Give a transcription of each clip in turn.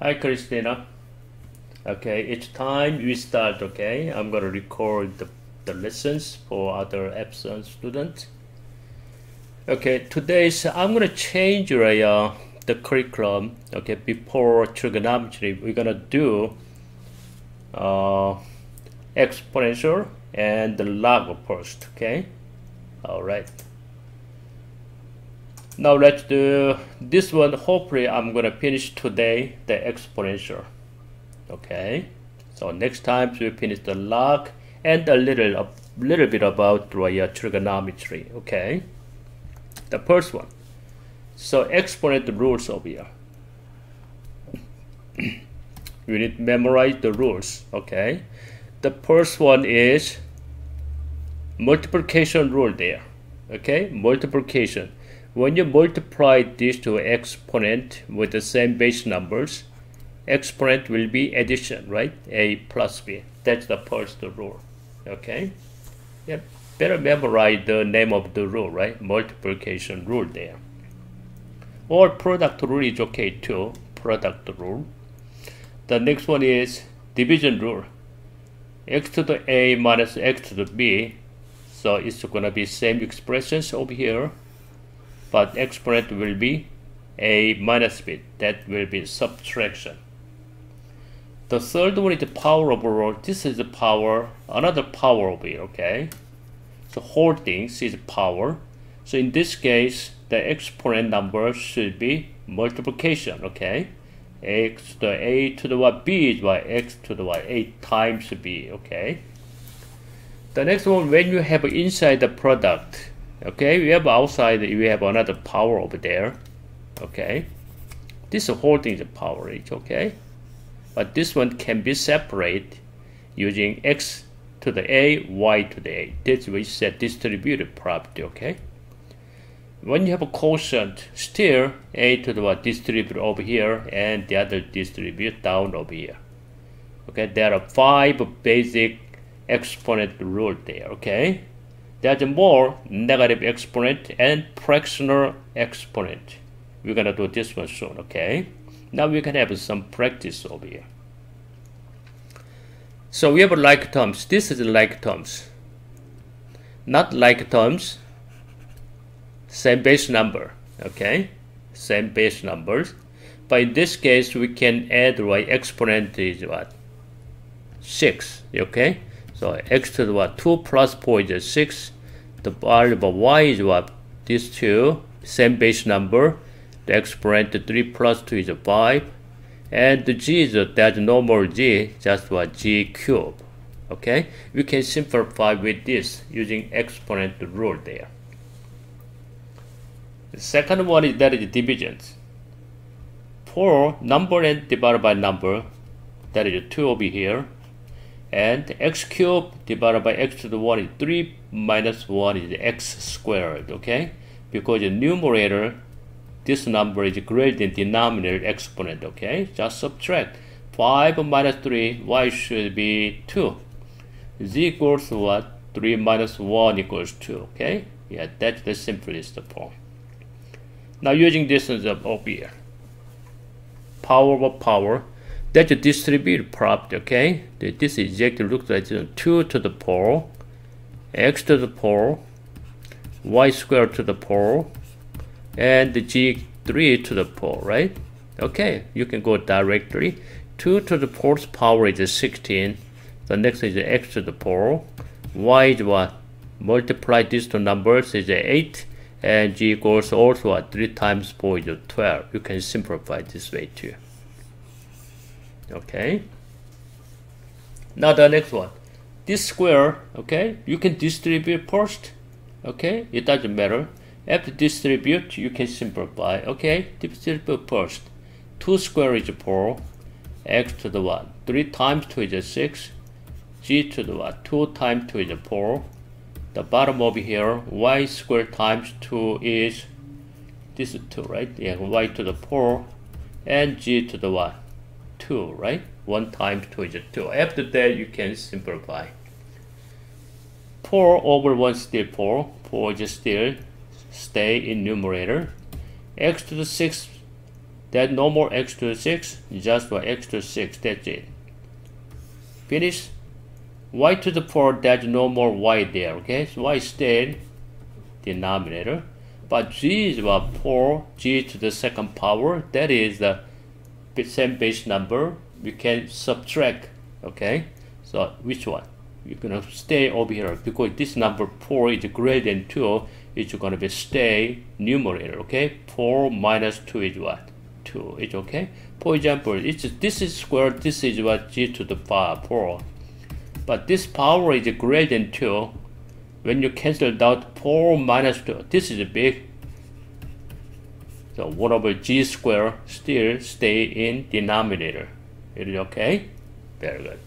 Hi, Christina. Okay, it's time we start. Okay, I'm gonna record the lessons for other Epson students. Okay, today's I'm gonna change the curriculum. Okay, before trigonometry, we're gonna do uh, exponential and the log first. Okay, all right. Now let's do this one. Hopefully, I'm gonna finish today the exponential. Okay, so next time we finish the log and a little bit about trigonometry. Okay, the first one. So exponent rules over here. You need to memorize the rules. Okay, the first one is multiplication rule there. Okay, multiplication. When you multiply these two exponent with the same base numbers, exponent will be addition, right? A plus B. That's the first rule. Okay? Yeah, better memorize the name of the rule, right? Multiplication rule there. Or product rule is okay too. Product rule. The next one is division rule. X to the A minus X to the B. So it's gonna be same expressions over here, but exponent will be A minus B. That will be subtraction. The third one is the power overall. This is the power, another power over here, okay? So whole things is power. So in this case, the exponent number should be multiplication, okay? X to the A to the Y, B is Y, X to the Y, A times B, okay? The next one, when you have inside the product, okay, we have outside, we have another power over there, okay? This whole thing is a power H, okay? But this one can be separated using X to the A, Y to the A. This we said distributive property, okay? When you have a quotient, still A to the Y distribute over here and the other distribute down over here. Okay, there are 5 basic exponent rule there, okay? There's more negative exponent and fractional exponent. We're gonna do this one soon, okay? Now we can have some practice over here. So we have like terms. This is like terms. Not like terms. Same base number. Okay? Same base numbers. But in this case, we can add right exponent is what? 6. Okay? So x to the what? 2 plus 4 is 6. The value of y is what? These two. Same base number. The exponent 3 plus 2 is 5, and the g is there's no more g, just what g cube. Okay, we can simplify with this using exponent rule there. The second one is that is divisions. For number and divided by number, that is 2 over here, and x cube divided by x to the 1 is 3 minus 1 is x squared. Okay, because the numerator, this number is greater than denominator exponent, okay? Just subtract. 5 minus 3, y should be 2. Z equals what? 3 minus 1 equals 2, okay? Yeah, that's the simplest form. Now using this as over here. Power over power. That's a distributive property, okay? This exactly looks like 2 to the 4, x to the 4, y squared to the 4, and the g3 to the 4, right? Okay, you can go directly. 2 to the 4th power is 16. The next is x to the 4. Y is what? Multiply these two numbers is 8. And g equals also what? 3 times 4 is 12. You can simplify this way too. Okay. Now the next one. This square, okay? You can distribute first. Okay? It doesn't matter. After distribute, you can simplify. Okay, distribute first. 2 square is 4. X to the 1. 3 times 2 is 6. G to the 1. 2 times 2 is 4. The bottom over here, y squared times 2 is, this is 2, right? Yeah, y to the 4. And g to the 1. 2, right? 1 times 2 is 2. After that, you can simplify. 4 over 1 still 4. 4 is still stay in numerator. X to the 6 That no more x to the 6, just for x to the 6, that's it. Finish. Y to the 4, there's no more y there, okay? So y stayed denominator. But g is what? 4, g to the second power, that is the same base number. We can subtract, okay? So which one? You're gonna stay over here because this number 4 is greater than 2. It's gonna be stay numerator, okay? 4 minus 2 is what? 2. It's okay. For example, this is squared. This is what? G to the 4. But this power is greater than 2. When you cancel out 4 minus 2, this is big. So 1 over g squared still stay in denominator. It is okay? Very good.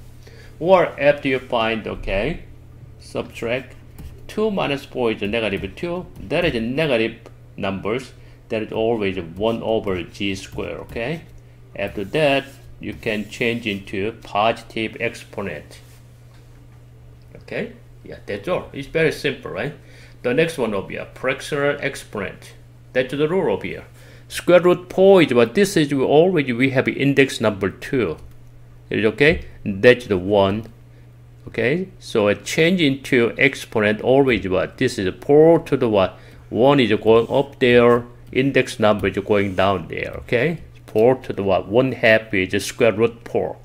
Or after you find, okay, subtract 2 minus 4 is a negative 2. That is a negative numbers. That is always 1 over g squared, okay? After that, you can change into positive exponent. Okay? Yeah, that's all. It's very simple, right? The next one will be a fractional exponent. That's the rule over here. Square root 4 is what? This is already we have index number 2. Is it okay? That's the 1. Okay? So a change into exponent always what? This is 4 to the what? 1 is going up there. Index number is going down there. Okay? 4 to the what? 1/2 is square root 4.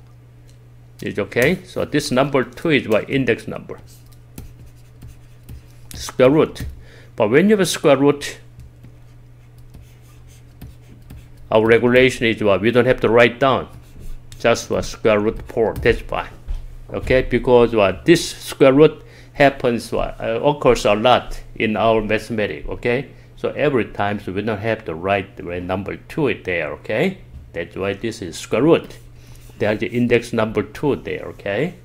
Is it okay? So this number 2 is what? Index number. Square root. But when you have a square root, our regulation is what? We don't have to write down. Just what? Square root 4. That's fine. Okay? Because what? This square root happens what? Occurs a lot in our mathematics. Okay? So every time, so we don't have to write the number 2 there. Okay? That's why this is square root. There's the index number 2 there. Okay?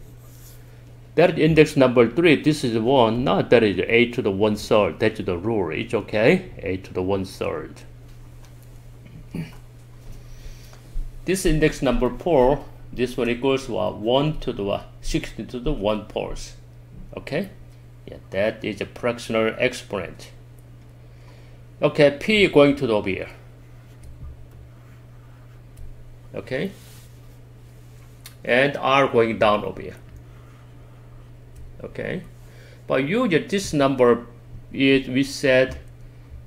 That is index number 3. This is 1. No, that is a to the 1/3. That's the rule. It's okay? A to the 1/3. This index number 4, this one equals what? 1 to the what? 16 to the 1/4. Okay? Yeah, that is a fractional exponent. Okay, P going to the over here. Okay? And R going down over here. Okay? But usually this number is, we said,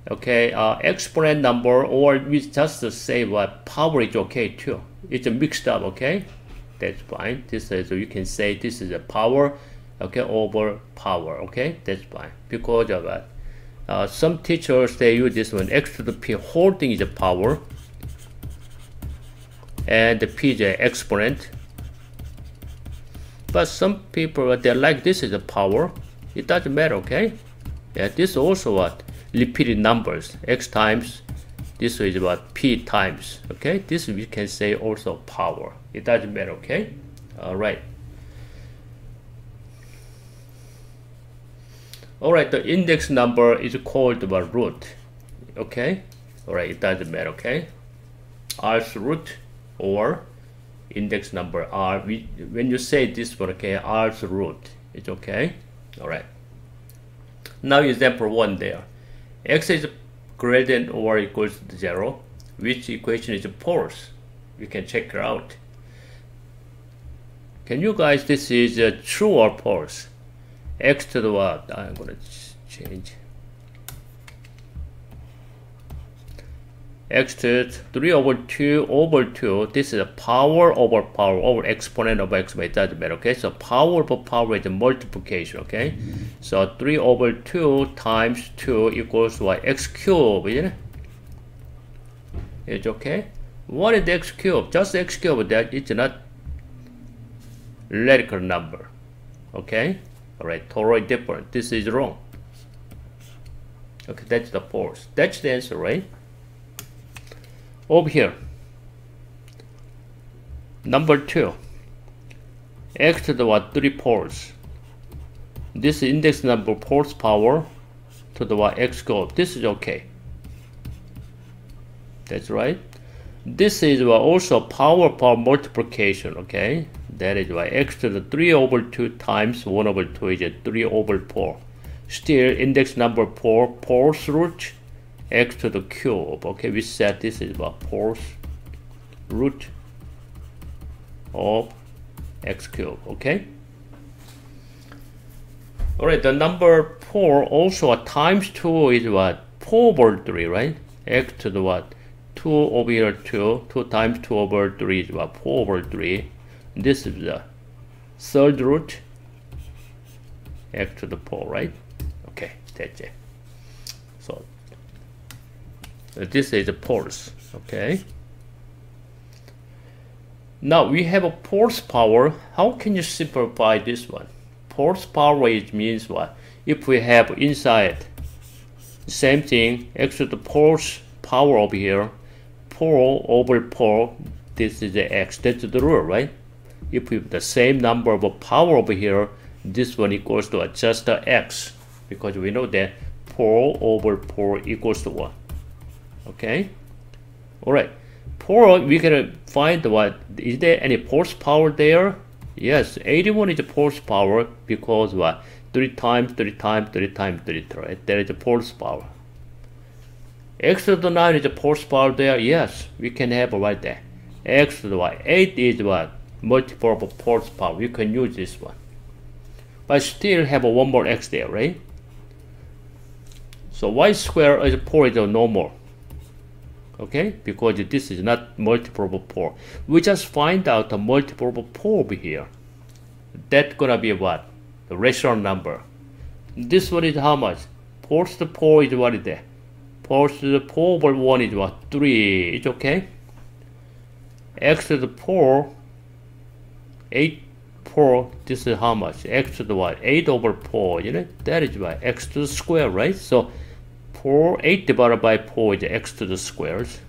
okay, exponent number, or we just say what? Power is okay too. It's a mixed up, okay? That's fine. This is, you can say this is a power, okay, over power, okay? That's fine. Because of that. Some teachers, they use this one, x to the p, whole thing is a power, and the p is an exponent. But some people, they like this is a power. It doesn't matter, okay? Yeah, this also what? Repeated numbers, x times, this is what? P times, okay? This we can say also power. It doesn't matter, okay? All right. Alright, the index number is called the root. Okay? Alright, it doesn't matter, okay? R's root or index number R. When you say this one, okay, R's root, it's okay? Alright. Now example 1 there. X is greater than or equals to 0. Which equation is false? You can check it out. Can you guys, this is true or false? X to the what? I'm gonna change. X to 3 over 2 over 2. This is a power over power over exponent of x, but it doesn't matter, okay? So power over power is a multiplication, okay? So 3 over 2 times 2 equals what? X cubed, isn't it? It's okay? What is x cubed? Just x cubed, that it's not radical number, okay? Alright, totally different. This is wrong. Okay, that's the false. That's the answer, right? Over here, number 2, x to the what? 3 fourths. This index number fourth power to the what? X cubed. This is okay. That's right. This is what? Also power multiplication, okay? That is why x to the 3 over 2 times 1 over 2 is 3 over 4. Still, index number 4, fourth root, x to the cube. Okay, we said this is about fourth root of x cubed. Okay. All right. The number 4 also times 2 is what? 4 over 3, right? X to the what? 2 over here 2. 2 times 2 over 3 is what? 4 over 3. This is the third root x to the 4, right? Okay, that's it. So this is the poles. Okay. Now we have a fourth power. How can you simplify this one? Fourth power means what? If we have inside same thing, x to the fourth power over here, 4 over 4, this is the x. That's the rule, right? If we have the same number of power over here, this one equals to just the x, because we know that 4 over 4 equals to 1. Okay? Alright. 4, we can find what? Is there any fourth power there? Yes, 81 is the fourth power because what? 3 times 3 times 3 times 3, right? That is the fourth power. X to the 9 is the fourth power there? Yes, we can have right there. X to the y. 8 is what? Multiple of fourth power. We can use this one. But still have one more x there, right? So y squared is 4 is no more. Okay? Because this is not multiple of 4. We just find out the multiple of 4 over here. That's gonna be what? The rational number. This one is how much? 4 to the 4 is what is there? 4 to the 4 over 1 is what? 3. It's okay? X to the 4, 8, 4, this is how much? X to the what? 8 over 4, you know? That is what? X to the square, right? So 8 divided by 4 is x to the squares.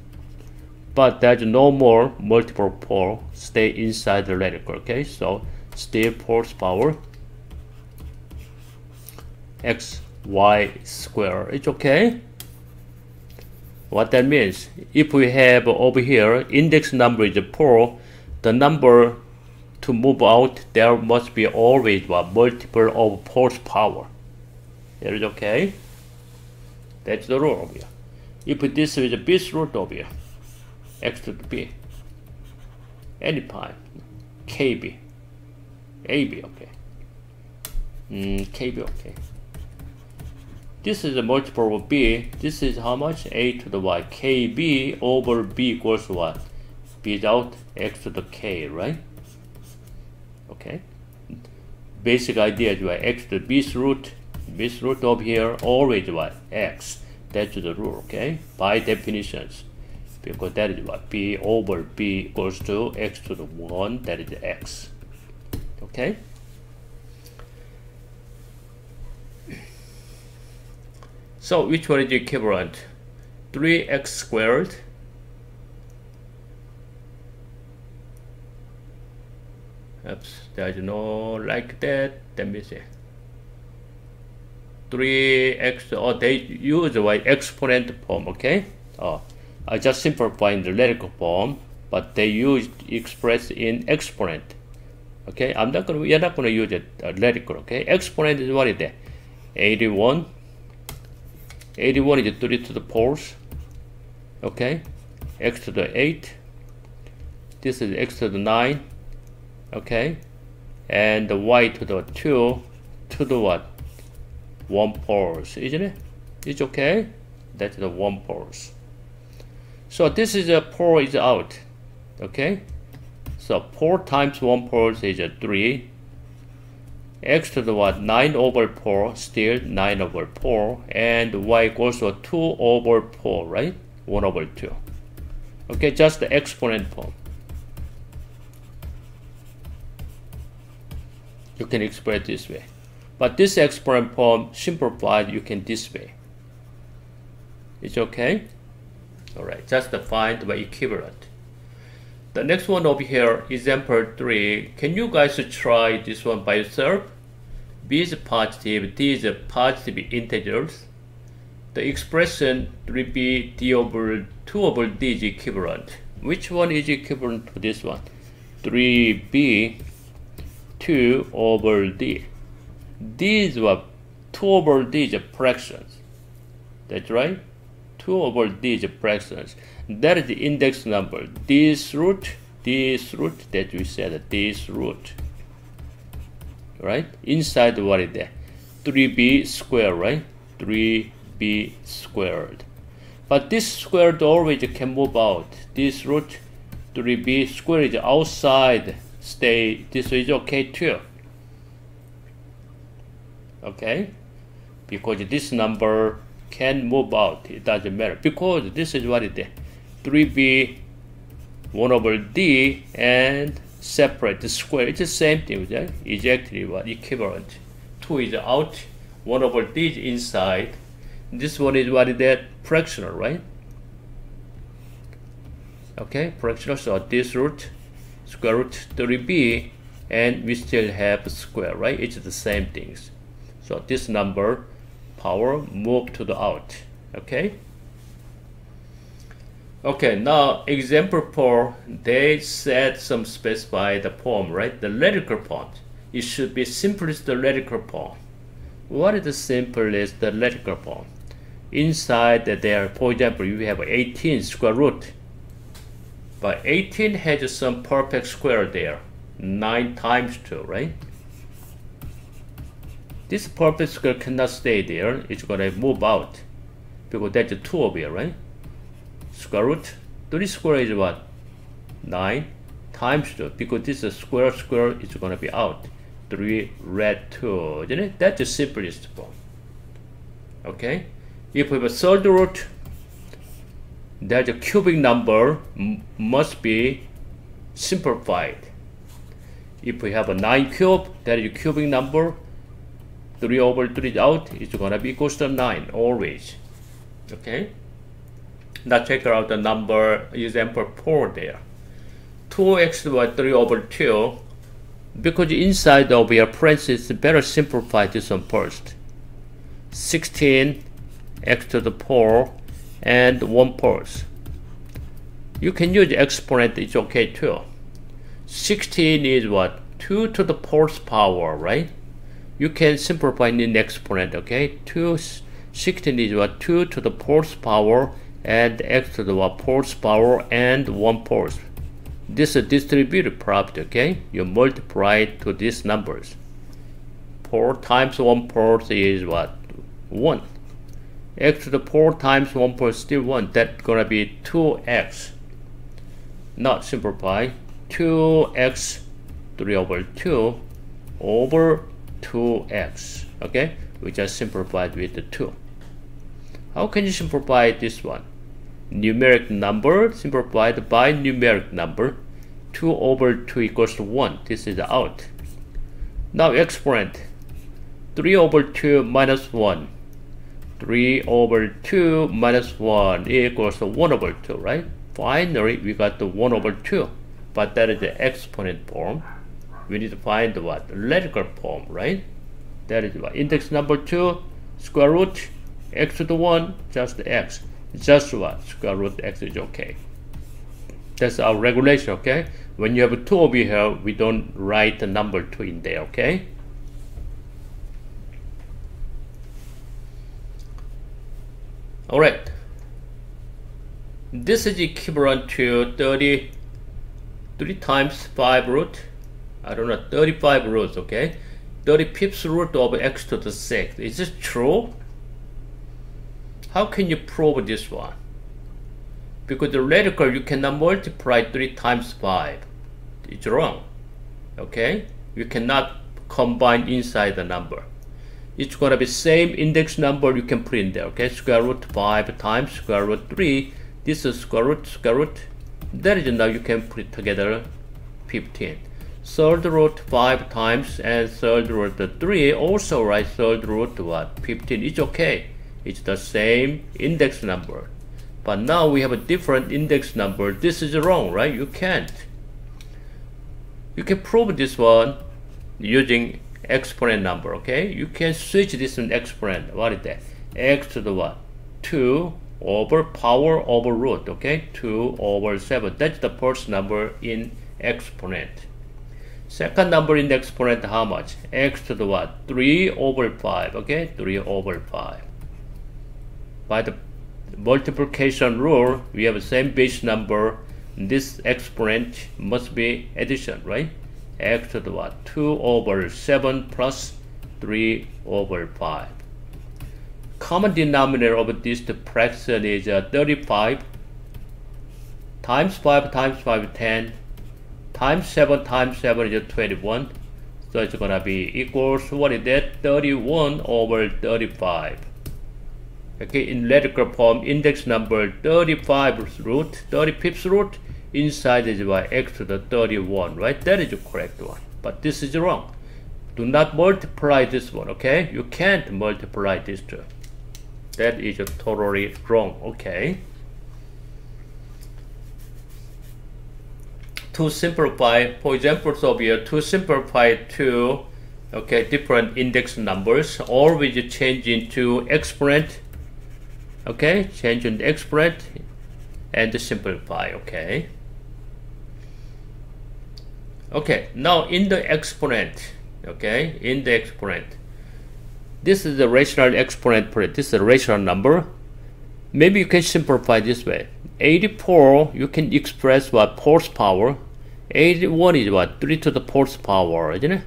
But there's no more multiple of 4 stay inside the radical, okay? So still fourth power x y square. It's okay? What that means, if we have over here index number is 4, the number to move out there must be always what? Multiple of fourth power. That is okay? That's the rule over here. If this is a base root over here, x to the b, anytime, kb, ab, okay. Kb, okay. This is a multiple of b. This is how much? A to the y. Kb over b equals what? B is out, x to the k, right? Okay. Basic idea is what? X to the base root over here, always what? X. That's the rule, okay? By definitions. Because that is what? B over B equals to x to the 1, that is x. Okay? So which one is the equivalent? 3x squared oops, there's no like that. Let me see. 3x, oh, they use the exponent form, okay? I just simplifying the radical form, but they used express in exponent. Okay, we are not gonna use it radical, okay? Exponent is what is that? 81. 81 is 3 to the 4th. Okay? X to the 8. This is x to the 9. Okay? And the y to the 2 to the what? 1/4, isn't it? It's okay? That's the 1/4. So this is a 4 is out. Okay? So 4 times 1/4 is 3. X to the what? 9 over 4, still 9 over 4. And y equals to 2 over 4, right? 1 over 2. Okay, just the exponent form. You can express this way. But this exponent form simplified, you can this way. It's okay? Alright, just find the equivalent. The next one over here, example 3. Can you guys try this one by yourself? B is positive, D is positive integers. The expression 3b d over 2 over d is equivalent. Which one is equivalent to this one? 3b 2 over d. D is what? 2 over d is fractions. That's right? 2 over these fractions. That is the index number. This root that we said, this root, right? Inside what is that? 3b squared, right? 3b squared. But this squared always can move out. This root 3b squared is outside. Stay. This is okay too. Okay? Because this number can move out. It doesn't matter. Because this is what it is. 3b 1 over d and separate the square. It's the same thing, right? Exactly what equivalent. 2 is out, 1 over d is inside. This one is what is that? Fractional, right? Okay, fractional. So this root, square root 3b, and we still have square, right? It's the same things. So this number, power, move to the out. Okay? Okay, now example 4, they said some specify the form, right? The radical form. It should be simplest radical form. What is the simplest radical form? Inside there, for example, you have 18 square root. But 18 has some perfect square there. 9 times 2, right? This perfect square cannot stay there. It's going to move out. Because that's 2 over here, right? Square root 3 square is what? 9 times 2. Because this is square is going to be out. 3 red 2. Isn't it? That's the simplest form. Okay? If we have a third root, that the cubic number must be simplified. If we have a 9 cube, that is a cubic number. 3 over 3 is out. It's going to be equals to 9 always. Okay? Now check out the number example 4 there. 2x by 3 over 2. Because inside of your parentheses, better simplify this one first. 16 x to the 4 and 1/4. You can use exponent, it's okay too. 16 is what? 2 to the 4th power, right? You can simplify in exponent, okay? 16 is what? 2 to the 4th power and x to the 4th power and 1/4. This is distributed product, okay? You multiply to these numbers. 4 times 1/4 is what? 1. X to the 4 times 1/4 still 1. That's gonna be 2x. Not simplify. 2x 3 over 2 over 2x. Okay? We just simplified with the 2. How can you simplify this one? Numeric number simplified by numeric number. 2 over 2 equals to 1. This is out. Now exponent. 3 over 2 minus 1. 3 over 2 minus 1 equals to 1 over 2, right? Finally, we got the 1 over 2. But that is the exponent form. We need to find the what? Radical form, right? That is what? Index number 2, square root, x to the 1, just x. Just what? Square root x is okay. That's our regulation, okay? When you have a 2 over here, we don't write the number 2 in there, okay? Alright. This is equivalent to 33 times 5 root. I don't know, 35 roots, okay? 35th root of x to the 6th. Is this true? How can you prove this one? Because the radical, you cannot multiply 3 times 5. It's wrong. Okay? You cannot combine inside the number. It's going to be same index number you can put in there. Okay? Square root 5 times square root 3. This is square root. That is now you can put it together 15. Third root 5 times and third root 3. Also write third root what? 15. It's okay. It's the same index number. But now we have a different index number. This is wrong, right? You can't. You can prove this one using exponent number, okay? You can switch this in exponent. What is that? X to the what? 2 over power over root, okay? 2 over 7. That's the first number in exponent. Second number in the exponent, how much? X to the what? 3 over 5, okay? 3 over 5. By the multiplication rule, we have the same base number. This exponent must be addition, right? X to the what? 2 over 7 plus 3 over 5. Common denominator of this fraction is 35 times 5 times 5 10 times 7 is 21. So it's gonna be equals, what is that? 31 over 35. Okay, in lexical form, index number 35 root, 35th root, inside is by x to the 31, right? That is the correct one. But this is wrong. Do not multiply this one, okay? You can't multiply these two. That is totally wrong, okay? To simplify, for example, so here, to simplify two, okay, different index numbers, always change into exponent, okay, change into exponent and simplify, okay. Okay, now in the exponent, okay, in the exponent, this is the rational exponent, this is a rational number. Maybe you can simplify this way. 84, you can express what? 4th power. 81 is what? 3 to the 4th power, isn't it?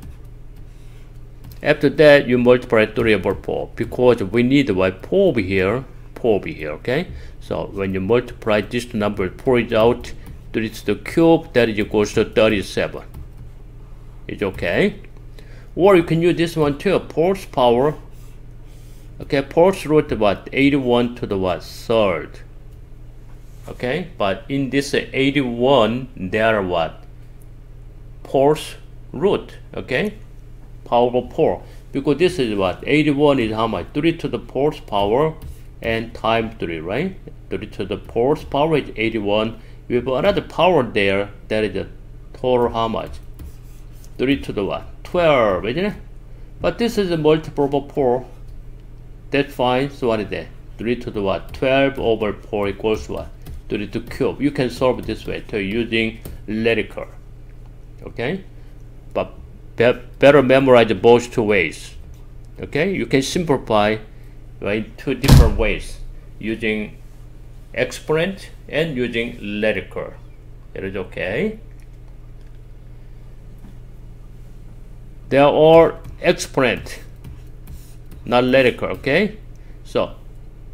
After that, you multiply 3 over 4, because we need what? 4 over here, 4 over here, okay? So when you multiply this number, 4 is out, 3 to the cube, that is equals to 37. It's okay? Or you can use this one too, 4th power. Okay, 4th root what? 81 to the what? 3rd. Okay, but in this 81, there are what? 4th root, okay? Power of 4. Because this is what? 81 is how much? 3 to the 4th power and times 3, right? 3 to the 4th power is 81. We have another power there, that is the total how much? 3 to the what? 12, isn't it? But this is a multiple of 4. That's fine. So what is that? 3 to the what? 12 over 4 equals what? 3 to cube. You can solve this way too, using radical. Okay? But better memorize both two ways. Okay? You can simplify, right, two different ways, using exponent and using radical. It is okay. They are all exponent, not radical, okay? So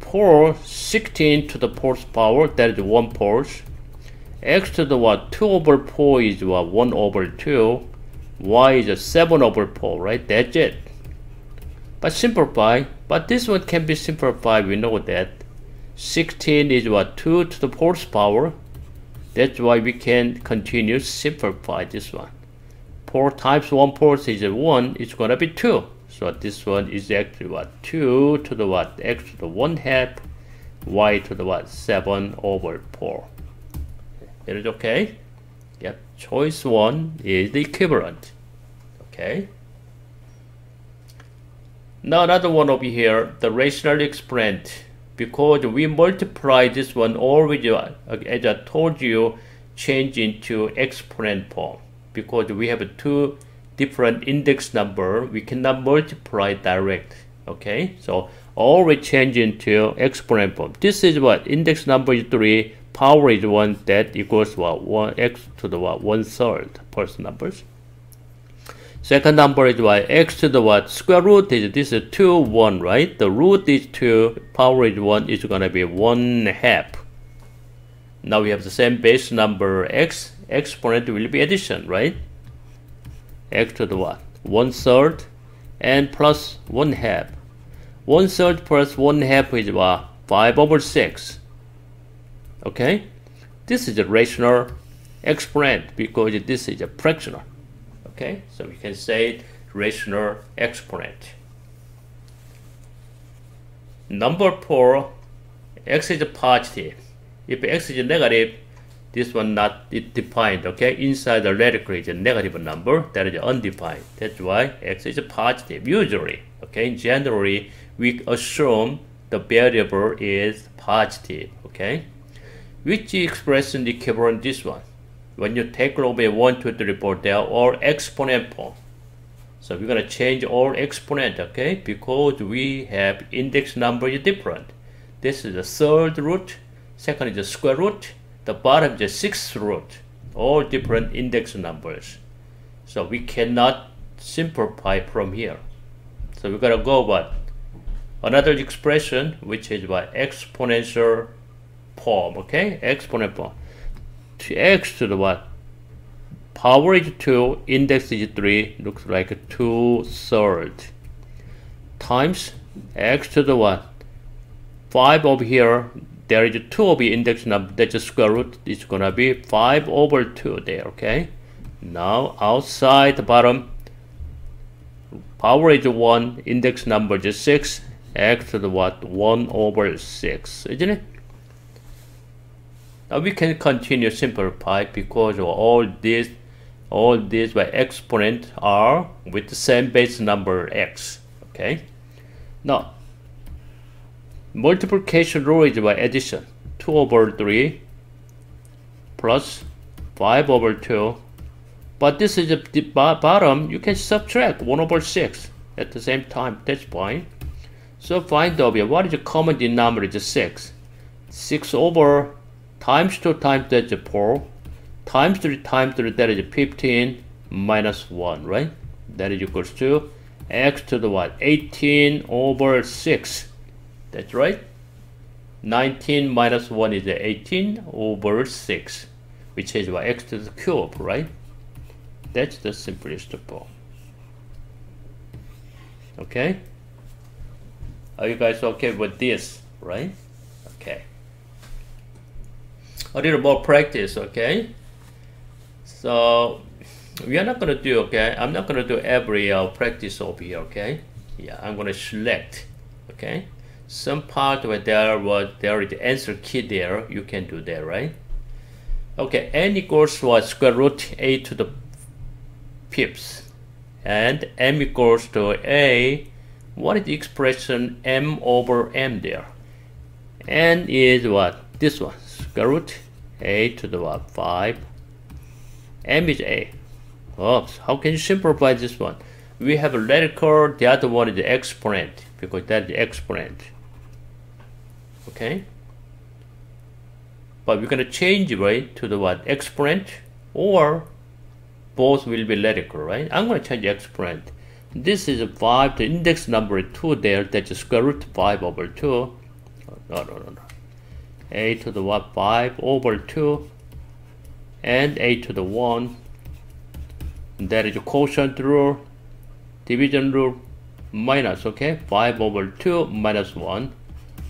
4, 16 to the 4th power, that is 1 fourth. X to the what? 2 over 4 is what? 1 over 2. Y is a 7 over 4, right? That's it. But simplify, but this one can be simplified, we know that. 16 is what? 2 to the 4th power. That's why we can continue simplify this one. 4 times 1 fourth is 1, it's gonna be 2. So this one is actually what? 2 to the what? X to the 1/2, y to the what? 7 over 4. It is okay? Yep, choice 1 is the equivalent. Okay? Now another one over here, the rational exponent. Because we multiply this one always, as I told you, change into exponent form. Because we have two different index number, we cannot multiply direct. Okay, so always change into exponent form. This is what? Index number is 3, power is 1, that equals what? 1 x to the what? 1/3 first numbers. Second number is what? X to the what? Square root is, this is 2, 1, right? The root is 2, power is 1, is gonna be 1/2. Now we have the same base number x, exponent will be addition, right? X to the what? 1/3 and plus 1/2. 1/3 plus 1/2 is what? 5 over 6. Okay? This is a rational exponent because this is a fractional. Okay? So we can say rational exponent. Number 4, x is positive. If x is negative, this one not defined, okay? Inside the radical is a negative number, that is undefined. That's why x is positive, usually, okay? Generally, we assume the variable is positive, okay? Which expression equivalent this one? When you take over 1, 2, 3, 4, they are all exponent form. So we're gonna change all exponent, okay? Because we have index number is different. This is the third root. Second is the square root. The bottom is the sixth root. All different index numbers. So we cannot simplify from here. So we're gonna go what? Another expression, which is what? Exponential form, okay? Exponent form. To x to the what? Power is 2, index is 3, looks like 2/3. Times x to the what? 5 over here, there is 2 of the index number, that's the square root, it's gonna be 5/2 there, okay? Now outside the bottom, power is 1, index number is 6, x to the what? 1/6, isn't it? Now we can continue simplify because all these by exponent are with the same base number x, okay? Now multiplication rule is by addition. 2/3 plus 5/2. But this is the bottom. You can subtract 1/6 at the same time. That's fine. So find out what is the common denominator? Is 6. 6 over times 2 times that's 4. Times 3 times 3, that is 15 minus 1, right? That is equals to x to the what? 18/6. That's right. 19 minus 1 is 18/6, which is what? X to the cube, right? That's the simplest form. Okay? Are you guys okay with this, right? Okay. A little more practice, okay? So we are not gonna do, okay? I'm not gonna do every practice over here, okay? Yeah, I'm gonna select, okay? Some part where there is the answer key there, you can do that, right? Okay, n equals what? Square root a to the pips, and m equals to a. What is the expression m over m there? N is what? This one, square root a to the what? 5. M is a. Oops, how can you simplify this one? We have a radical, the other one is the exponent, because that's the exponent. Okay? But we're gonna change it, right, to the what? Exponent, or both will be radical, right? I'm gonna change the exponent. This is a 5, the index number is 2 there, that's the square root 5/2. No. A to the what? 5/2, and a to the 1. That is a quotient rule, division rule, minus, okay? 5/2 minus 1.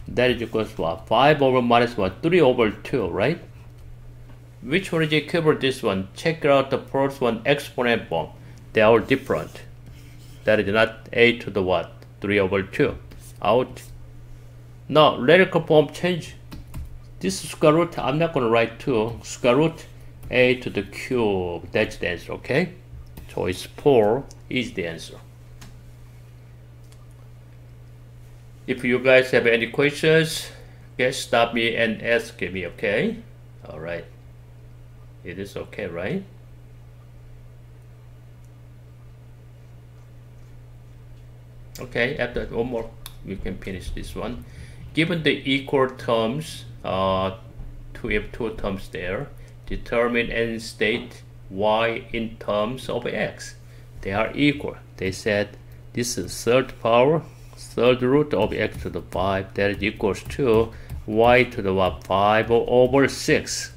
That is equals to what? 5 over minus what? 3/2, right? Which one is equivalent to this one? Check out the first one, exponent form. They are all different. That is not a to the what? 3/2. Out. Now, radical form change. This square root, I'm not going to write 2. Square root a to the cube. That's the answer, okay? Choice 4 is the answer. If you guys have any questions, okay, stop me and ask me, okay? Alright. It is okay, right? Okay, after one more, we can finish this one. Given the equal terms, we have 2 terms there. Determine and state y in terms of x. They are equal. They said this is third root of x to the 5. That is equals to y to the what? 5/6.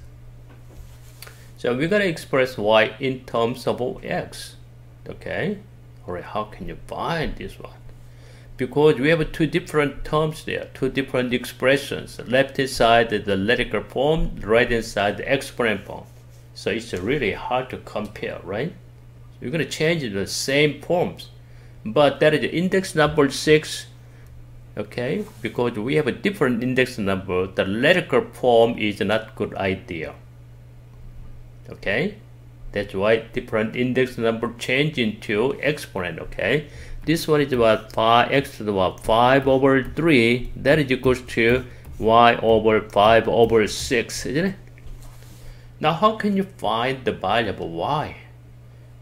So we're gonna express y in terms of x. Okay. Alright, how can you find this one? Because we have 2 different terms there, 2 different expressions. Left hand side is the radical form, right hand side the exponent form. So it's really hard to compare, right? So we're going to change the same forms, but that is the index number 6, okay? Because we have a different index number, the radical form is not good idea, okay? That's why different index number change into exponent, okay? This one is about 5x to the what? 5/3. That is equals to y over 5/6, isn't it? Now, how can you find the value of y?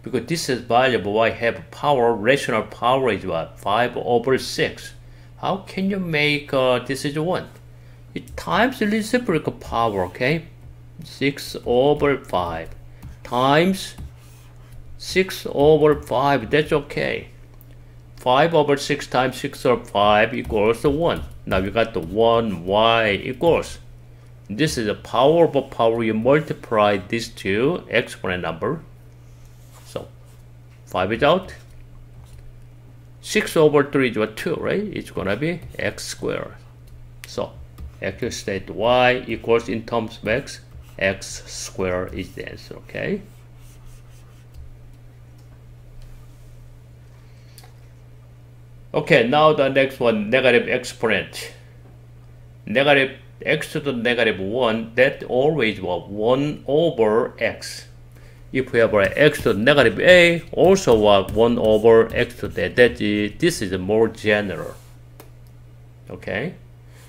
Because this is value of y have power, rational power is what? 5/6. How can you make this is 1? It times the reciprocal power, okay? 6 over 5 times 6 over 5, that's okay. 5 over 6 times 6 over 5 equals 1. Now we got the 1y equals. This is the power of a power. You multiply these two exponent number. So 5 is out. 6 over 3 is what, 2, right? It's gonna be x squared. So actual state y equals, in terms of x squared is the answer, okay? Okay, now the next one, negative exponent. Negative x to the negative 1, that always was 1 over x. If we have x to the negative a, also was 1 over x to that. This is more general. Okay?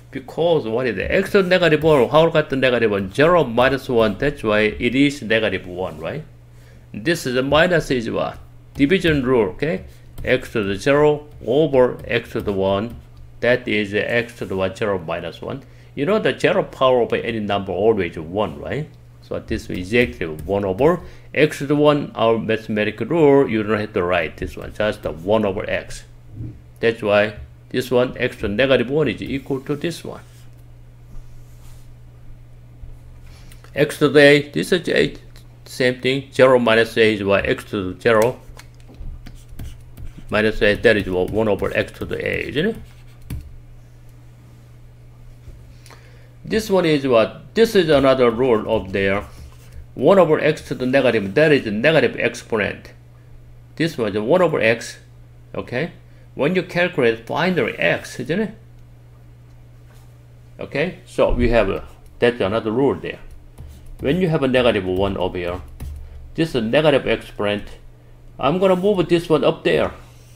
Because what is it? X to the negative 1, how got the negative 1? 0 minus 1, that's why it is negative 1, right? This is a minus is what? Division rule, okay? X to the 0 over x to the 1, that is x to the 1, 0 minus 1. You know the 0 power of any number always 1, right? So this is exactly 1 over x to the 1, our mathematical rule, you don't have to write this one, just 1 over x. That's why this one, x to the negative 1 is equal to this one. X to the a, this is a, same thing, 0 minus a is y, x to the 0 minus a, that is 1 over x to the a, isn't it? This one is what? This is another rule of there. 1 over x to the negative, that is the negative exponent. This one is 1 over x, okay? When you calculate, find the x, isn't it? Okay, so we have that's another rule there. When you have a negative 1 over here, this is a negative exponent. I'm gonna move this one up there,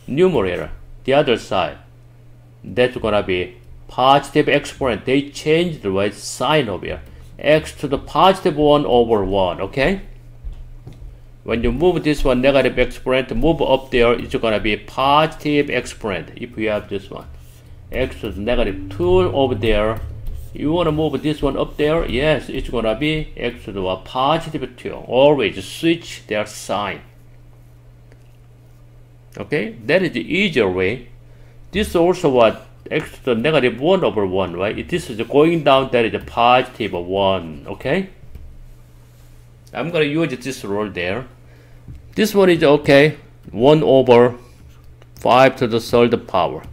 numerator, the other side. That's gonna be positive exponent. They changed the right sign over here. X to the positive 1 over 1, okay? When you move this one, negative exponent, move up there, it's gonna be positive exponent. If you have this one, x to the negative 2 over there, you wanna move this one up there, yes, it's gonna be x to the positive 2. Always switch their sign. Okay, that is the easier way. This also what? X to the negative 1 over 1, right? If this is going down, that is a positive 1, okay? I'm going to use this rule there. This one is okay, 1 over 5 to the third power.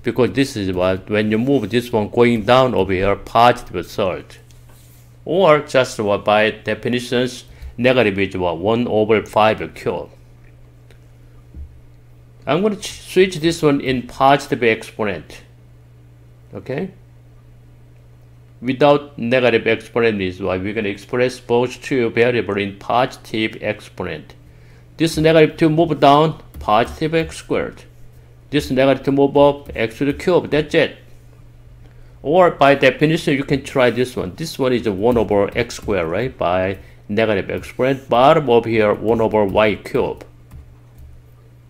Because this is what, when you move this one going down over here, positive third. Or just what, by definitions, negative is what, 1 over 5 cubed. I'm going to switch this one in positive exponent, okay? Without negative exponent is why we're going to express both two variables in positive exponent. This negative 2 move down, positive x squared. This negative 2 move up, x to the cube, that's it. Or by definition, you can try this one. This one is a 1 over x squared, right? By negative exponent, bottom over here, 1 over y cube.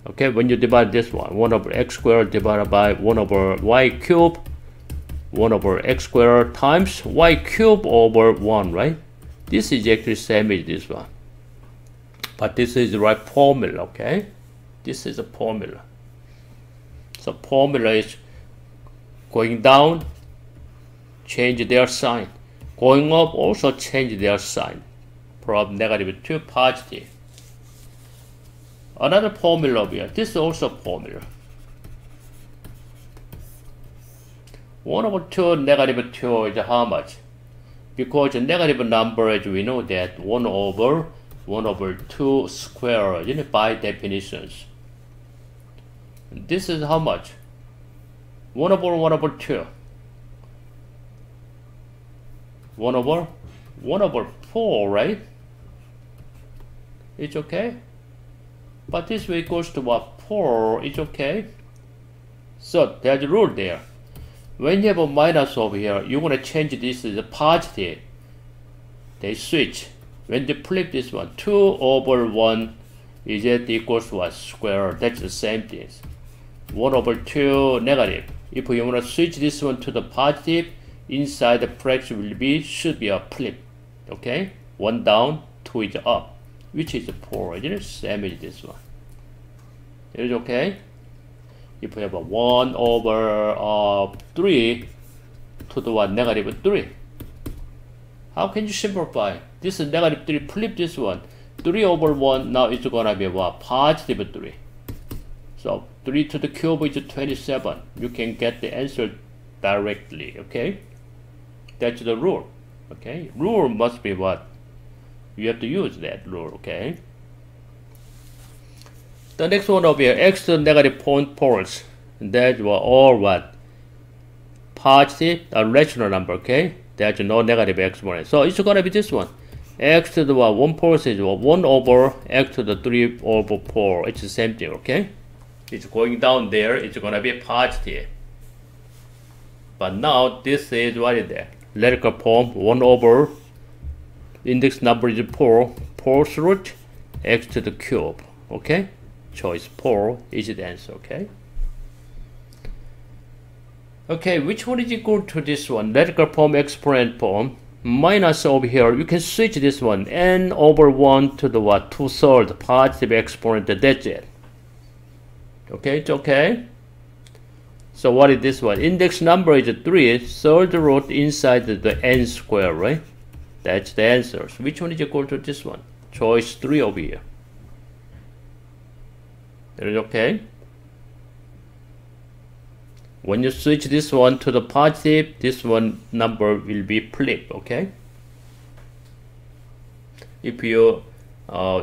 Okay, when you divide this one, 1 over x squared divided by 1 over y cube, 1 over x squared times y cube over 1, right? This is actually same as this one. But this is the right formula, okay? This is a formula. So formula is going down, change their sign. Going up, also change their sign. From negative to positive. Another formula here. This is also formula. 1 over 2 negative 2 is how much? Because the negative number, as we know that 1 over 2 square, you know, by definitions. This is how much? 1 over 2. 1 over 4, right? It's okay. But this way goes to what? 4, it's okay. So there's a rule there. When you have a minus over here, you want to change this to the positive. They switch. When they flip this one, 2 over 1 is it equals to what? Square. That's the same thing. 1 over 2 negative. If you want to switch this one to the positive, inside the fraction will be, should be a flip. Okay, 1 down, 2 is up, which is 4, isn't it? Same as this one. It is okay. If we have a 1 over 3 to the what? Negative 3. How can you simplify? This is negative 3, flip this one. 3 over 1, now it's gonna be what? Positive 3. So 3 to the cube is 27. You can get the answer directly, okay? That's the rule, okay? Rule must be what? You have to use that rule, okay? The next one over here, x to the negative point poles. That's all what? Positive, a rational number, okay? There's no negative exponent. So it's gonna be this one. X to the what? 1 pole is 1 over x to the 3 over 4. It's the same thing, okay? It's going down there, it's gonna be positive. But now this is what is that? Radical form 1 over index number is 4, 4th root x to the cube, okay? Choice 4 is the answer, okay? Okay, which one is equal to this one? Radical form, exponent form. Minus over here, you can switch this one. N over 1 to the what? 2/3 positive exponent, that's it. Okay, it's okay. So what is this one? Index number is 3, 3rd root inside the n square, right? That's the answer. So which one is equal to this one? Choice 3 over here. That is okay. When you switch this one to the positive, this one number will be flipped, okay? If you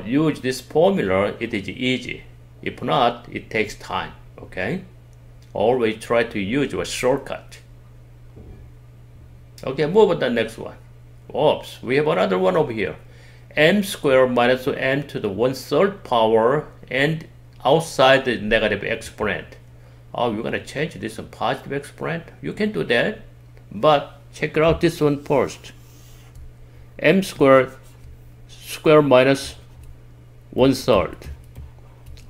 use this formula, it is easy. If not, it takes time, okay? Always try to use a shortcut. Okay, move on to the next one. Oops, we have another one over here. M squared minus m to the 1/3 power and outside the negative exponent. Oh, you're gonna change this to positive exponent? You can do that, but check out this one first. M squared minus 1/3.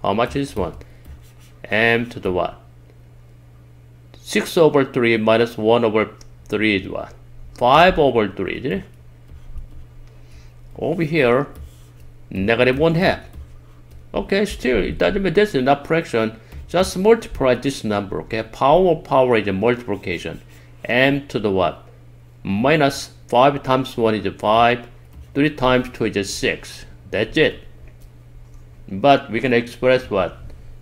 How much is this one? M to the what? 6 over 3 minus 1 over 3 is what? 5 over 3, isn't it? Over here, negative 1/2. Okay, still, it doesn't mean this is not fraction. Just multiply this number, okay? Power is a multiplication. M to the what? Minus 5 times 1 is 5. 3 times 2 is 6. That's it. But we can express what?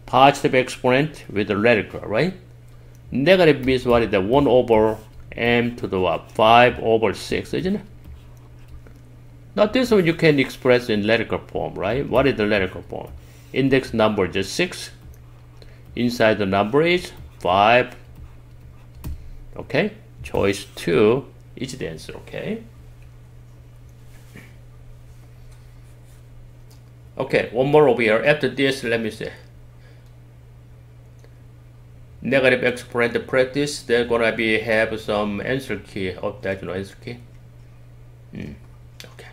Positive exponent with a radical, right? Negative means what is that? 1 over m to the what? 5 over 6, isn't it? Now this one you can express in radical form, right? What is the radical form? Index number is 6. Inside the number is 5. Okay? Choice 2 is the answer, okay? Okay, one more over here. After this, let me see. Negative exponent practice, they're gonna be have some answer key. Oh, that's no answer key. Okay.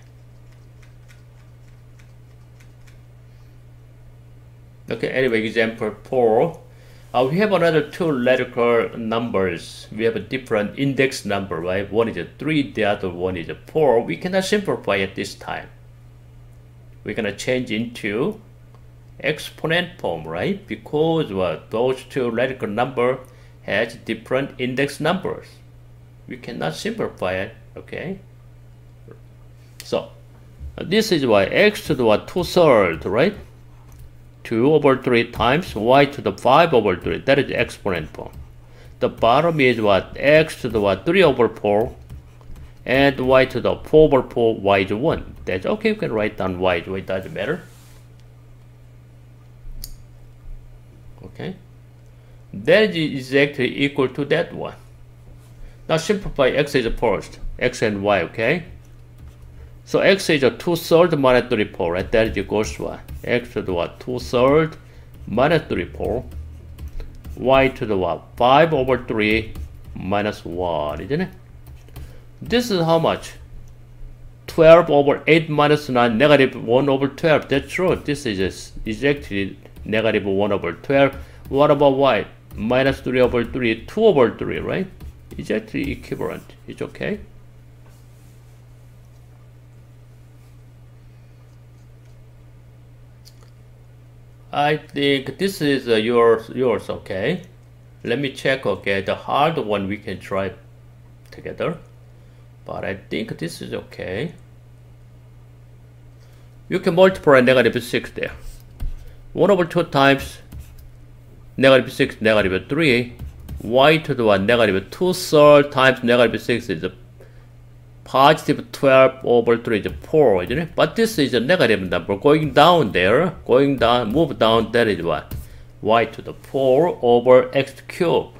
Okay, anyway, example 4. We have another 2 radical numbers. We have a different index number, right? One is a 3, the other one is a 4. We cannot simplify at this time. We're gonna change into exponent form, right? Because what? Those 2 radical number has different index numbers. We cannot simplify it, okay? So, this is why x to the what? 2/3, right? 2 over 3 times y to the 5 over 3. That is the exponent form. The bottom is what? X to the what? 3 over 4. And y to the 4 over 4, y is 1. That's okay, you can write down y is 1, it doesn't matter. Okay. That is exactly equal to that one. Now simplify x is first. X and y, okay? So x is a 2/3 minus 3, 4, right? That is equals to what? X to the what? 2/3 minus 3, 4. Y to the what? 5 over 3 minus 1, isn't it? This is how much? 12 over 8 minus 9, negative 1 over 12. That's true. This is exactly negative 1 over 12. What about y? Minus 3 over 3, 2 over 3, right? It's actually equivalent. It's okay. I think this is yours, okay? Let me check, okay? The hard one we can try together. But I think this is okay. You can multiply negative 6 there. 1 over 2 times negative 6, negative 3. Y to the 1, negative 2/3 times negative 6 is a positive 12 over 3 is 4, isn't it? But this is a negative number. Going down there, going down, move down, that is what? Y to the 4 over x cubed.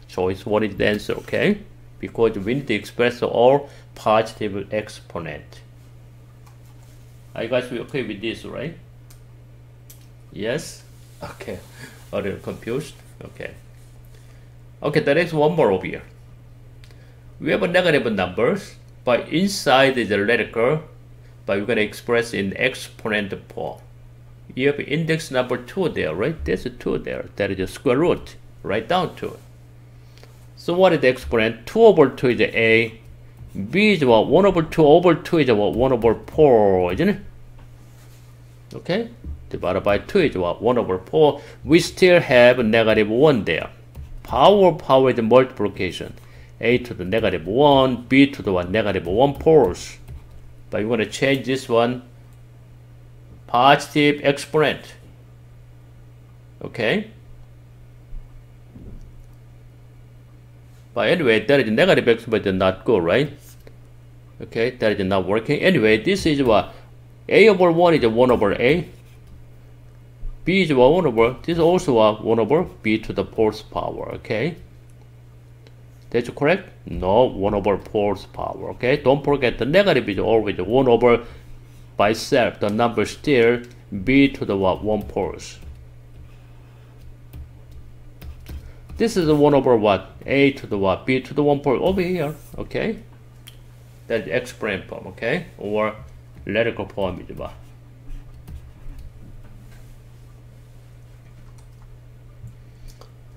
Choice 1 is the answer, okay? Because we need to express all positive exponent. Are you guys okay with this, right? Yes? Okay. Are you confused? Okay. Okay, there is one more over here. We have a negative numbers, but inside is a radical, but we're going to express in exponent form. You have index number 2 there, right? There's a 2 there. That is a square root. Write down 2. So what is the exponent? 2 over 2 is a. B is what? 1 over 2 over 2 is what? 1 over 4, isn't it? Okay? Divided by 2 is what? 1 over 4. We still have a negative 1 there. Power is the multiplication. A to the negative 1, B to the 1, negative 1 fourths. But you want to change this one, positive exponent. Okay? But anyway, that is negative exponent is not good, right? Okay, that is not working. Anyway, this is what? A over 1 is 1 over A. B is 1 over, this is also 1 over B to the 4th power, okay? That's correct? No, 1 over 4th power, okay? Don't forget the negative is always 1 over by itself. The number still B to the what? 1/4. This is 1 over what? A to the what? B to the 1/4 over here, okay? That's exponent form, okay? Or radical form is what?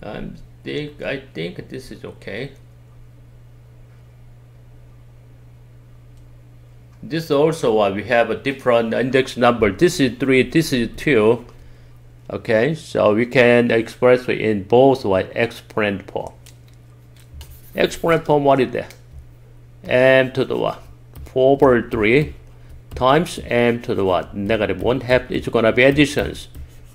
I think this is okay. This also we have a different index number. This is 3, this is 2. Okay, so we can express it in both exponent form. Exponent form, what is that? M to the what? 4 over 3 times M to the what? Negative 1 half. It's gonna be additions.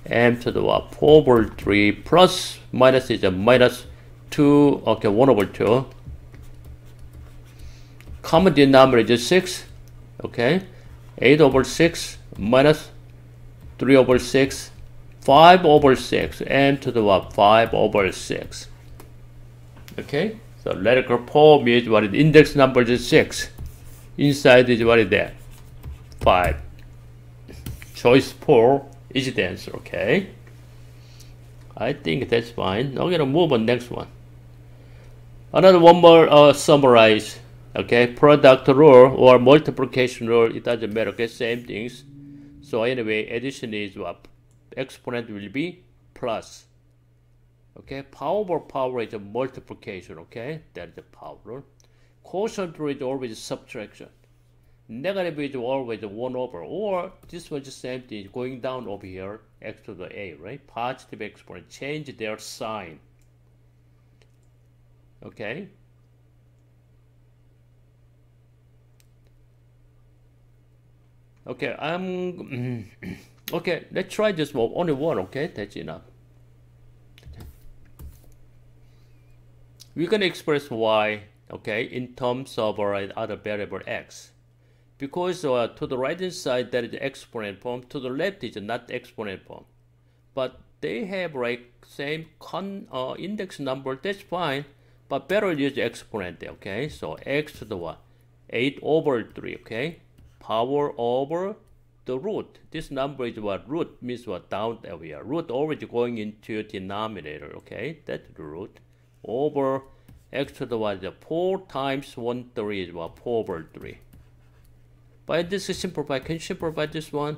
M to the what? 4 over 3 plus minus is a minus 2. Okay, 1 over 2. Common denominator is 6. Okay, 8 over 6 minus 3 over 6, 5 over 6, M to the what? 5 over 6. Okay, so radical form is what is index number is 6. Inside is what is that? 5. Choice 4 is the answer, okay? I think that's fine. Now we're gonna move on next one. Another one more summarize. Okay, product rule or multiplication rule, it doesn't matter, okay, same things. So anyway, addition is what? Exponent will be plus. Okay, power over power is a multiplication, okay? That's the power rule. Quotient rule is always subtraction. Negative is always 1 over, or this was the same thing, going down over here, x to the a, right? Positive exponent, change their sign. Okay? Okay, okay, let's try this one. Only one, okay? That's enough. Okay. We're gonna express y, okay, in terms of our other variable x. Because to the right hand side that is the exponent form, to the left is not exponent form. But they have like same index number, that's fine. But better use exponent, okay? So x to the what? 8 over 3, okay? Power over the root. This number is what? Root means what? Down over here. Root always going into denominator, okay? That's the root. Over x to the what? 4 times 1/3 is what? 4 over 3. But this is simplified. Can you simplify this one?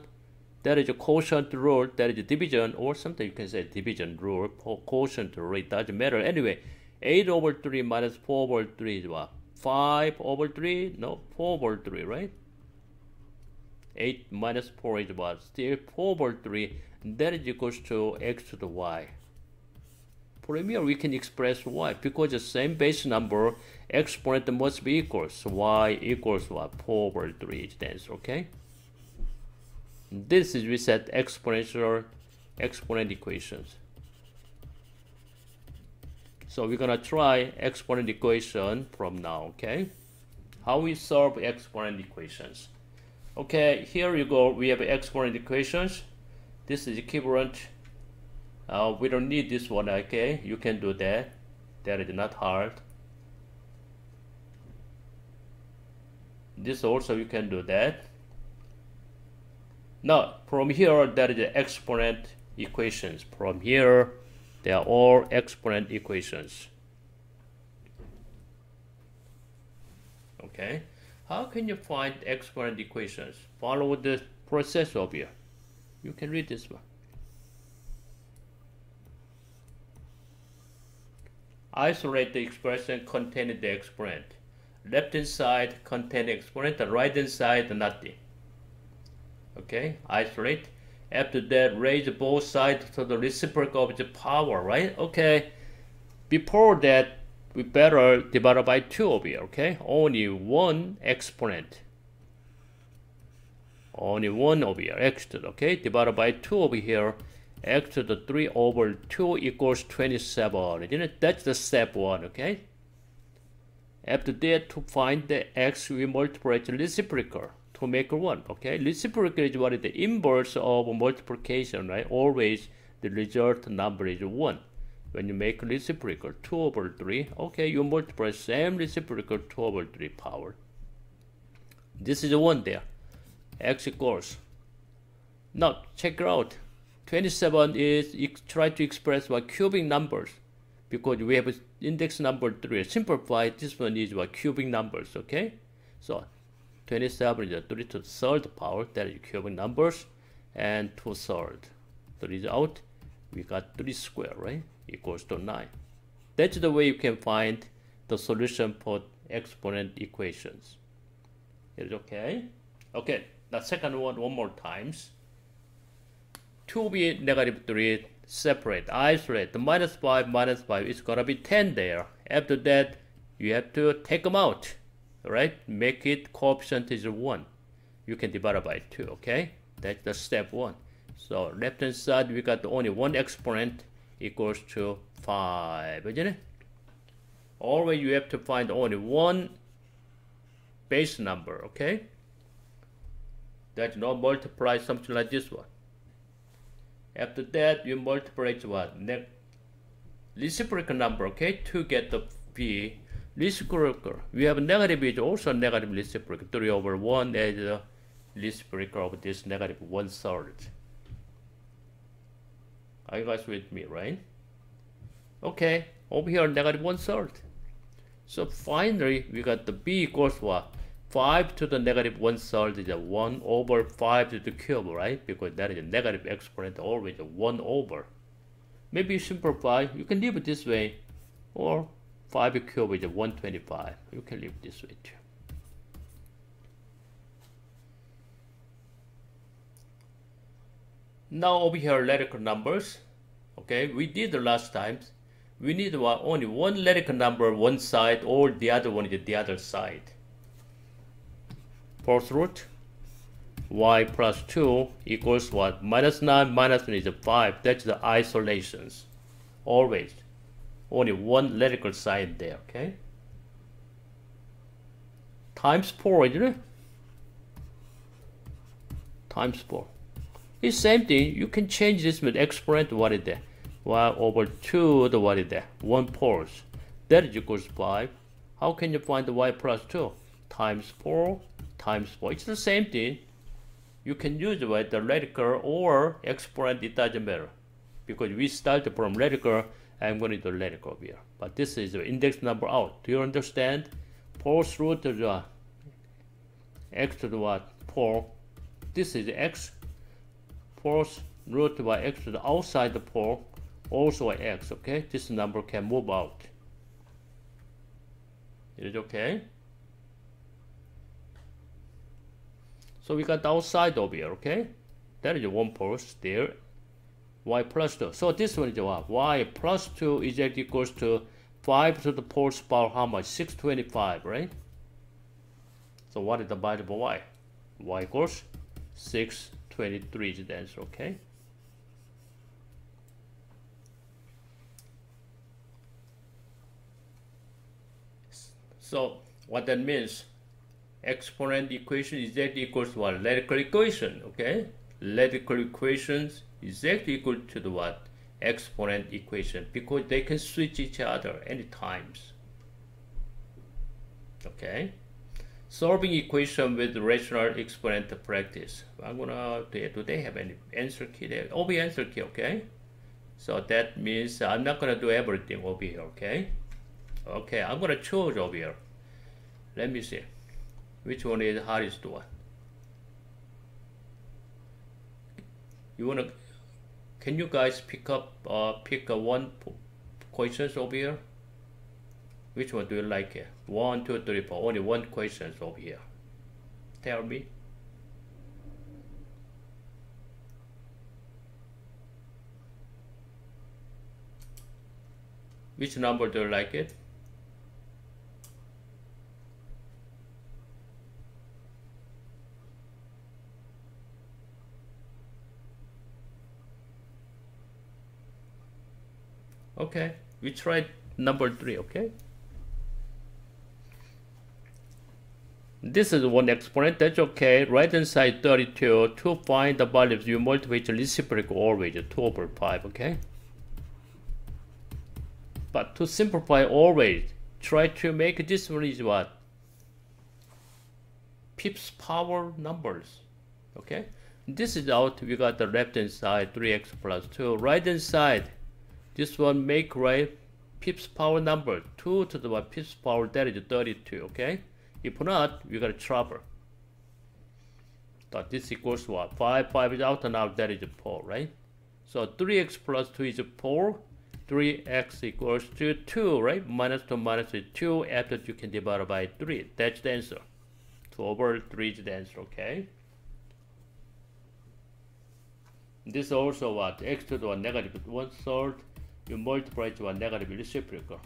That is a quotient rule. That is a division, or something you can say division rule. Quotient rule, it doesn't matter. Anyway, 8 over 3 minus 4 over 3 is what? 5 over 3? No, 4 over 3, right? 8 minus 4 is what? Still 4 over 3. That is equals to x to the y. From here, we can express y. Because the same base number, exponent must be equal. So y equals what? 4 over 3 is the answer, okay? This is, we said, exponent equations. So we're gonna try exponent equation from now, okay? How we solve exponent equations. Okay, here you go. We have exponent equations. This is equivalent. We don't need this one, okay? You can do that. That is not hard. This also you can do that. Now, from here, that is the exponent equations. From here, they are all exponent equations. Okay, how can you find exponent equations? Follow the process over here. You can read this one. Isolate the expression containing the exponent. Left hand side contain exponent, the right hand side nothing. Okay, isolate. After that, raise both sides to the reciprocal of the power, right? Okay, before that, we better divide by 2 over here, okay? Only one exponent. Only one over here, x to the, okay? Divided by 2 over here, x to the 3 over 2 equals 27. You know, that's the step 1, okay? After that, to find the x, we multiply the reciprocal to make 1, okay? Reciprocal is what is the inverse of multiplication, right? Always the result number is 1. When you make reciprocal 2 over 3, okay, you multiply same reciprocal 2 over 3 power. This is 1 there. X equals. Now, check it out. 27 is, try to express what cubic numbers. Because we have index number 3. Simplify, this one is what cubic numbers, okay? So, 27 is a 3 to the third power, that is cubic numbers, and 2 third. The result, we got 3 square, right? Equals to 9. That's the way you can find the solution for exponent equations. Is it okay? Okay, the second one more times. 2b negative 3 separate, isolate. The minus 5 is gonna be 10 there. After that, you have to take them out. Right? Make it coefficient is 1. You can divide it by 2, okay? That's the step 1. So left hand side, we got only one exponent equals to 5, isn't it? Always you have to find only one base number, okay? That's not multiply something like this one. After that, you multiply what? Reciprocal number, okay? To get the b. Reciprocal. We have negative is also negative reciprocal. 3 over 1 is the reciprocal of this negative 1/3. Are you guys with me, right? Okay, over here negative 1/3. So finally, we got the b equals what? 5 to the negative 1/3 is a 1 over 5 to the cube, right? Because that is a negative exponent, always a 1 over. Maybe you simplify, you can leave it this way, or 5 cube is a 125. You can leave it this way too. Now over here, radical numbers. Okay, we did the last times. We need only one radical number one side, or the other one is the other side. Fourth root, y plus 2 equals what? Minus 9 minus 1 is a 5. That's the isolations. Always. Only one radical side there, okay? Times 4, isn't it? Times 4. It's same thing. You can change this with exponent. What is that? Y over 2, the what is that? 1/4. That is equals 5. How can you find the y plus 2? Times 4 times 4. It's the same thing. You can use the radical or exponent. It doesn't matter. Because we started from radical, I'm going to do radical here. But this is the index number out. Do you understand? 4th root of the x to the what? 4. This is x. 4th root by x to the outside the 4. Also x, okay? This number can move out. It is okay. So we got the outside over here, okay? That is 1 pulse there. Y plus 2. So this one is what? Y plus 2 is equals to 5 to the fourth power how much? 625, right? So what is the value of y? Y equals 623 is the answer, okay? So what that means, exponent equation is exactly equals to what? Radical equation, okay? Radical equations is exactly equal to the what? Exponent equation, because they can switch each other any times. Okay? Solving equation with rational exponent practice. I'm gonna, do they have any answer key there? OB answer key, okay? So that means I'm not gonna do everything over here, okay? Okay, I'm gonna choose over here. Let me see. Which one is the hardest one? You wanna, can you guys pick one questions over here? Which one do you like it? 1, 2, 3, 4. Only one question over here. Tell me. Which number do you like it? Okay, we tried number 3, okay? This is one exponent, that's okay. Right hand side 32. To find the values, you multiply the reciprocal always 2 over 5, okay? But to simplify always, try to make this one is what? Fifth power numbers, okay? This is out, we got the left hand side 3x plus 2. Right hand side, this one make right fifth power number 2 to the what? Fifth power, that is 32, okay? If not, we got trouble. So this equals what? 5 is out and out, that is 4, right? So 3x plus 2 is 4. 3x equals to 2, right? Minus 2 minus 2. After you can divide by 3. That's the answer. 2 over 3 is the answer, okay? This is also what? X to the one negative 1/3. You multiply to a negative reciprocal.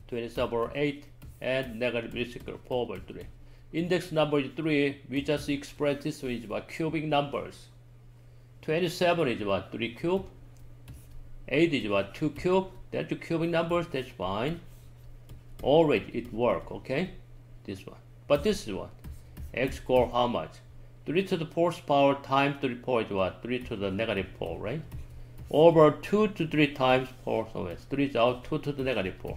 27 over 8 and negative reciprocal 4 over 3. Index number is 3. We just express this one is what? Cubic numbers. 27 is what? 3 cube. 8 is what? 2 cube. That's 2 cubic numbers. That's fine. Already it work, okay? This one. But this is what? X score how much? 3 to the fourth power times 3 4 is what? 3 to the negative 4, right? Over 2 to 3 times 4, so it's 3 is out, 2 to the negative 4.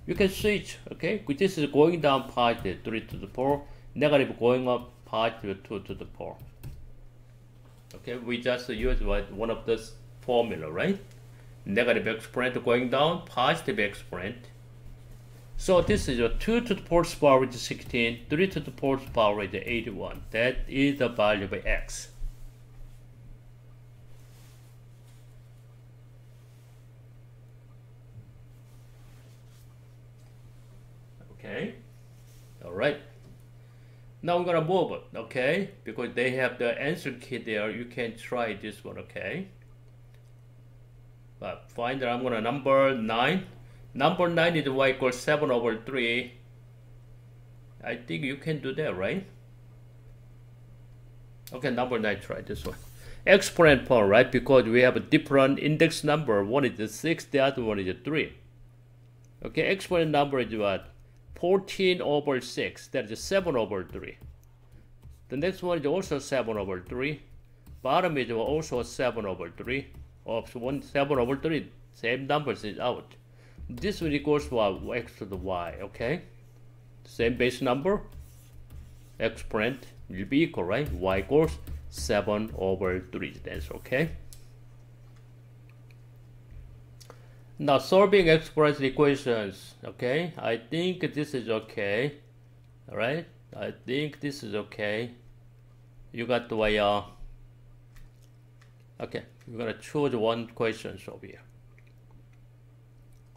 You can switch, okay? This is going down positive 3 to the 4, negative going up positive 2 to the 4. Okay, we just use one of this formula, right? Negative exponent going down, positive exponent. So this is a 2 to the fourth power is 16, 3 to the fourth power is 81. That is the value of x. Okay, all right. Now we're gonna move it, okay? Because they have the answer key there. You can try this one, okay? But find that I'm gonna number 9. Number 9 is y equals 7 over 3. I think you can do that, right? Okay, number 9, try this one. Exponent form, right? Because we have a different index number. One is 6, the other one is 3. Okay, exponent number is what? 14 over 6. That is 7 over 3. The next one is also 7 over 3. Bottom is also 7 over 3. So 7 over 3. Same numbers is out. This one equals what? X to the y, okay? Same base number. Exponent will be equal, right? Y equals 7 over 3. That's okay. Now solving exponential equations, okay? I think this is okay. Alright? I think this is okay. You got the way, okay, we're gonna choose one question over here.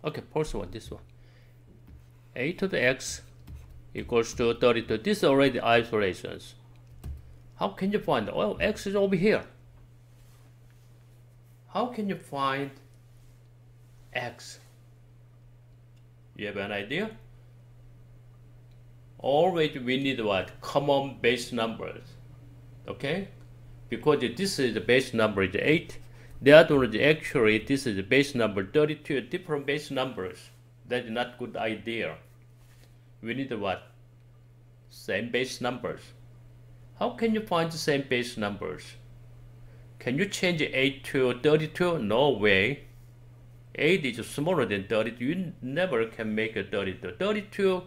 Okay, first one, this one. a to the x equals to 32. This is already isolations. How can you find, well, x is over here. How can you find x? You have an idea? Always we need what? Common base numbers. Okay? Because this is the base number is 8. The other one is actually, this is the base number 32, different base numbers. That's not good idea. We need what? Same base numbers. How can you find the same base numbers? Can you change 8 to 32? No way. 8 is smaller than 32. You never can make a 32. 32,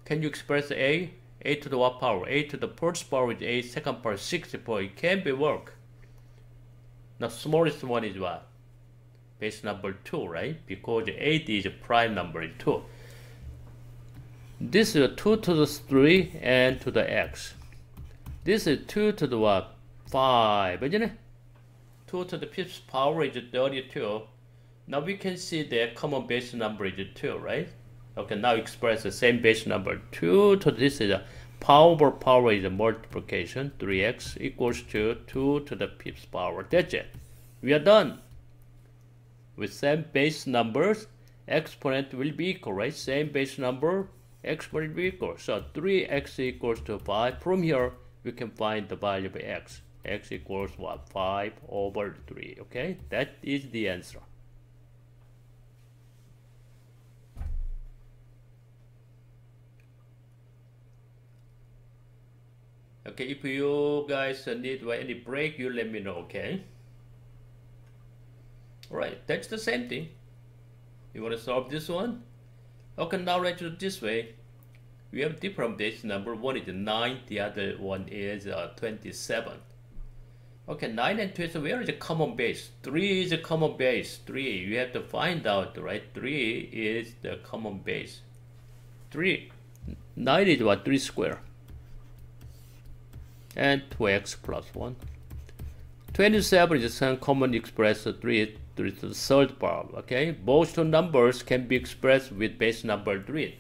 can you express a? 8 to the what power? 8 to the first power is 8, second power is 64. It can be work. Now smallest one is what? Base number 2, right? Because 8 is a prime number 2. This is 2 to the 3 and to the x. This is 2 to the what? 5, isn't it? 2 to the 5th power is 32. Now we can see the common base number is 2, right? Okay, now express the same base number. 2 to this is a power is a multiplication. 3x equals to 2 to the 5th power. That's it. We are done. With same base numbers, exponent will be equal, right? Same base number, exponent will be equal. So 3x equals to 5. From here, we can find the value of x. X equals what? 5 over 3. Okay, that is the answer. Okay, if you guys need any break, you let me know, okay? Alright, that's the same thing. You want to solve this one? Okay, now let's do it this way. We have different base number. One is 9, the other one is 27. Okay, 9 and 27, where is the common base? 3 is a common base. 3, you have to find out, right? 3 is the common base. 3, 9 is what? 3 square. And 2x plus 1. 27 is the same common expressed 3 to the third power. Okay, both two numbers can be expressed with base number 3.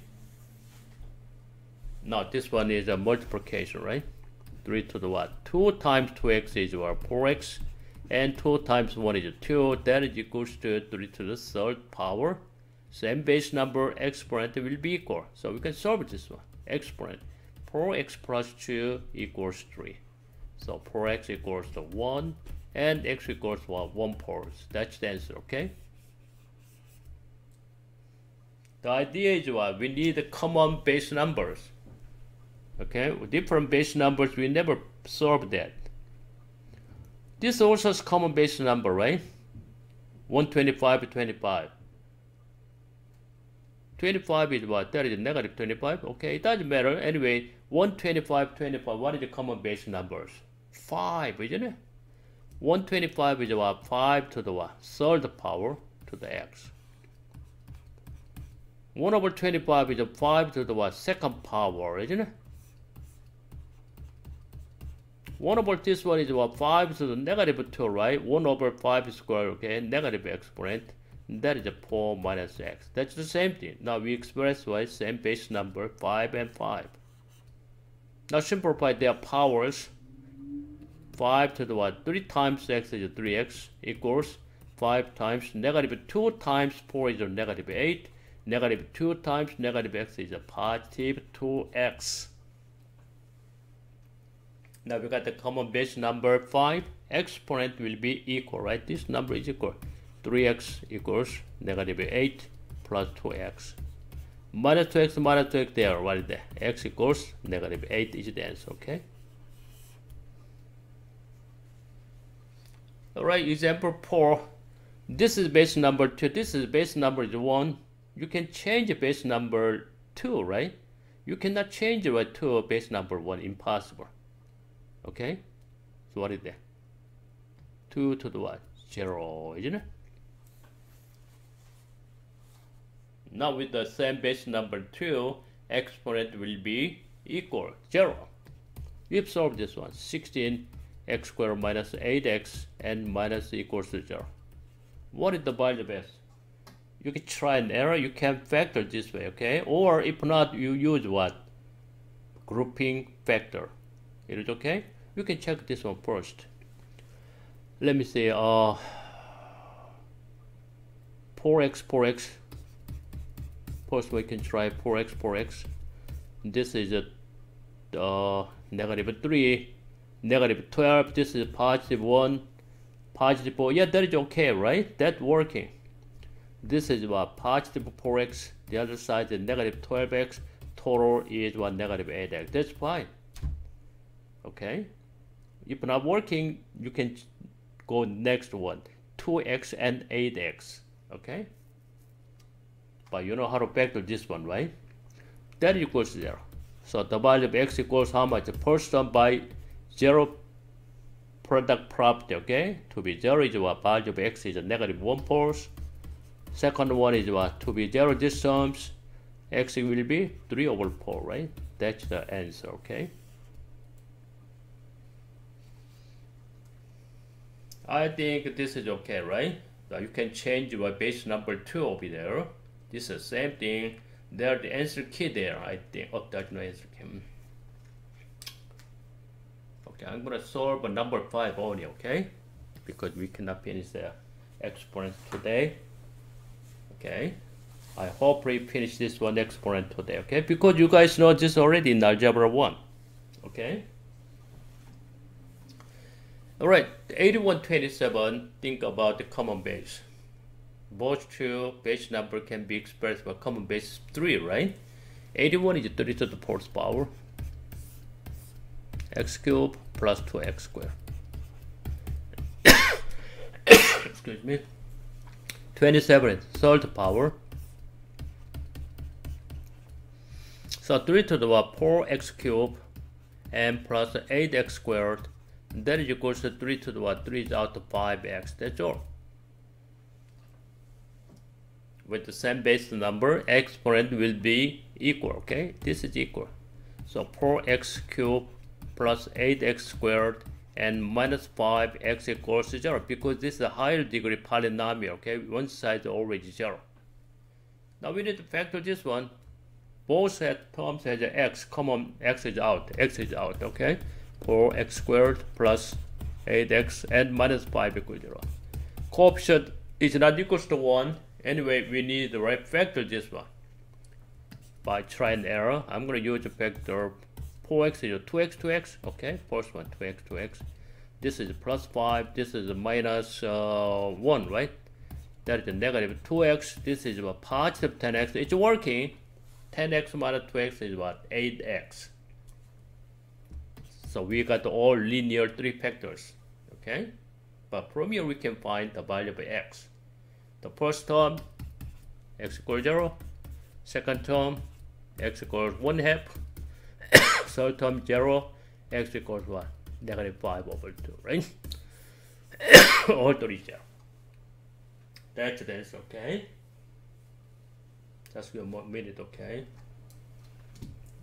Now this one is a multiplication, right? 3 to the what? 2 times 2x is what? 4x. And 2 times 1 is 2. That is equals to 3 to the third power. Same base number, exponent will be equal. So we can solve this one. Exponent. 4x plus 2 equals 3. So 4x equals to 1 and x equals to 1/4. That's the answer, okay? The idea is what? We need common base numbers. Okay, with different base numbers, we never solve that. This also is common base number, right? 125, 25. 25 is what? That is negative 25. Okay, it doesn't matter. Anyway, 125, 25. What is the common base numbers? 5, isn't it? 125 is what? 5 to the what? Third power to the x. 1 over 25 is 5 to the what? Second power, isn't it? 1 over this one is what? 5 to the negative 2, right? 1 over 5 squared, okay? Negative exponent. That is a 4 minus x. That's the same thing. Now we express what? Same base number, 5 and 5. Now simplify their powers. 5 to the what? 3 times x is 3x equals 5 times negative 2 times 4 is negative 8. Negative 2 times negative x is a positive 2x. Now we got the common base number 5. Exponent will be equal, right? This number is equal. 3x equals negative 8 plus 2x. Minus 2x there, what is that? X equals negative 8 is the answer, okay? Alright, example 4. This is base number 2. This is base number 1. You can change base number 2, right? You cannot change it to base number 1. Impossible. Okay? So what is that? 2 to the what? 0, isn't it? Now with the same base number 2, exponent will be equal 0. We've solved this one. 16x squared minus 8x and minus equals to 0. What is the value of s? you can try and error, you can factor this way, okay? Or if not, you use what? Grouping factor. It is okay? You can check this one first. Let me see, 4x. First we can try 4x. This is a -3, -12. This is +1, +4. Yeah, that is okay, right? That's working. This is what? +4x. The other side is -12x. Total is what? -8x. That's fine. Okay. If not working, you can go next one. 2x and 8x. Okay. But you know how to factor this one, right? That equals 0. So the value of x equals how much? The first term by 0 product property, okay? To be 0 is what? Value of x is a -1/4. Second one is what? To be 0 this terms, x will be 3/4, right? That's the answer, okay? I think this is okay, right? So you can change your base number 2 over there. This is the same thing. There's the answer key there, I think. Oh, there's no answer key. Okay, I'm gonna solve a number 5 only, okay? Because we cannot finish the exponent today. Okay, I hope we finish this one exponent today, okay? Because you guys know this already in algebra 1, okay? All right, 8127, think about the common base. Both two base number can be expressed by common base 3, right? 81 is 3 to the 4th power. X cubed plus 2x squared. Excuse me. 27 is 3rd power. So 3 to the 4x cubed and plus 8x squared. That is equals to 3 to the 3 is out to 5x. That's all. With the same base number, exponent will be equal, okay? This is equal. So 4x cubed plus 8x squared and minus 5x equals 0 because this is a higher degree polynomial, okay? One side is already 0. Now we need to factor this one. Both terms has a x, common x is out, okay? 4x squared plus 8x and minus 5 equals 0. Coefficient is not equals to 1. Anyway, we need to factor this one. By try and error, I'm going to use the factor 4x is 2x, okay? First one, 2x. This is plus 5, this is a minus 1, right? That is a negative 2x, this is a positive 10x. It's working. 10x minus 2x is what? 8x. So we got all linear 3 factors, okay? But from here we can find the value of x. The first term, x equals 0. Second term, x equals 1/2. Third term, 0. X equals what? -5/2, right? All 3 0. That's the answer, okay? Just give me a minute, okay?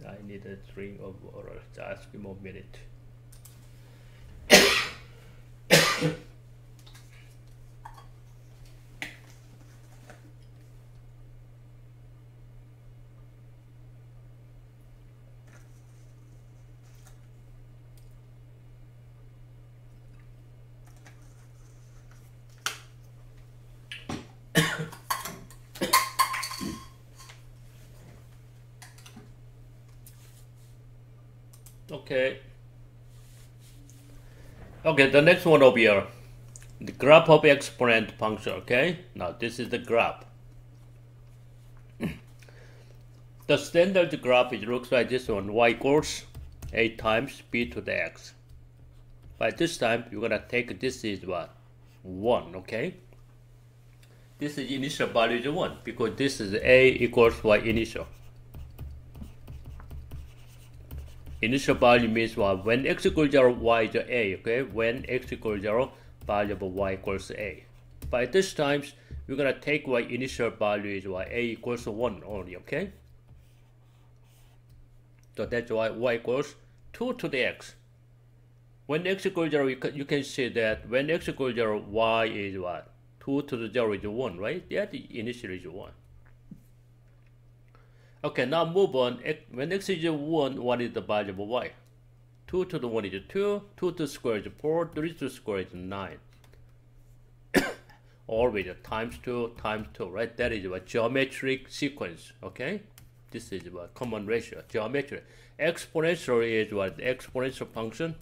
I need a drink of water. Just give me a minute. Okay, the next one over here. The graph of exponent function, okay? Now this is the graph. The standard graph it looks like this one. Y equals a times b to the x. By this time, you're gonna take this is what? 1, okay? This is initial value is 1 because this is a equals y initial. Initial value means what? When x equals 0, y is a, okay? When x equals 0, value of y equals a. By this time, we're gonna take y initial value is what? A equals 1 only, okay? So that's why y equals 2 to the x. When x equals 0, you can see that when x equals 0, y is what? 2 to the 0 is 1, right? Yeah, the initial is 1. Okay, now move on. When x is 1, what is the value of y? 2 to the 1 is 2, 2 to the square is 4, 3 to the square is 9. Always times 2, right? That is a geometric sequence, okay? This is a common ratio, geometric. Exponential is what? Exponential function.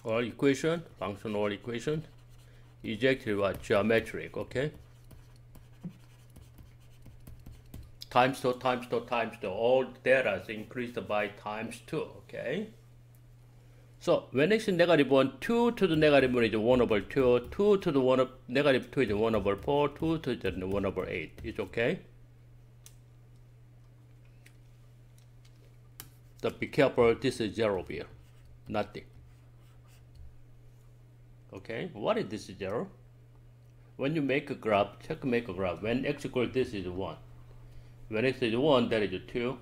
Or equation, function or equation. Is actually what? Geometric, okay? Times 2, times 2, times 2. All data is increased by times 2, okay? So when x is negative 1, 2 to the negative 1 is 1 over 2, 2 to the 1 of negative 2 is 1 over 4, 2 to the 1 over 8. It's okay? So be careful, this is 0 here. Nothing. Okay, what is this 0? When you make a graph, make a graph. When x equals this is 1. When x is 1, that is 2.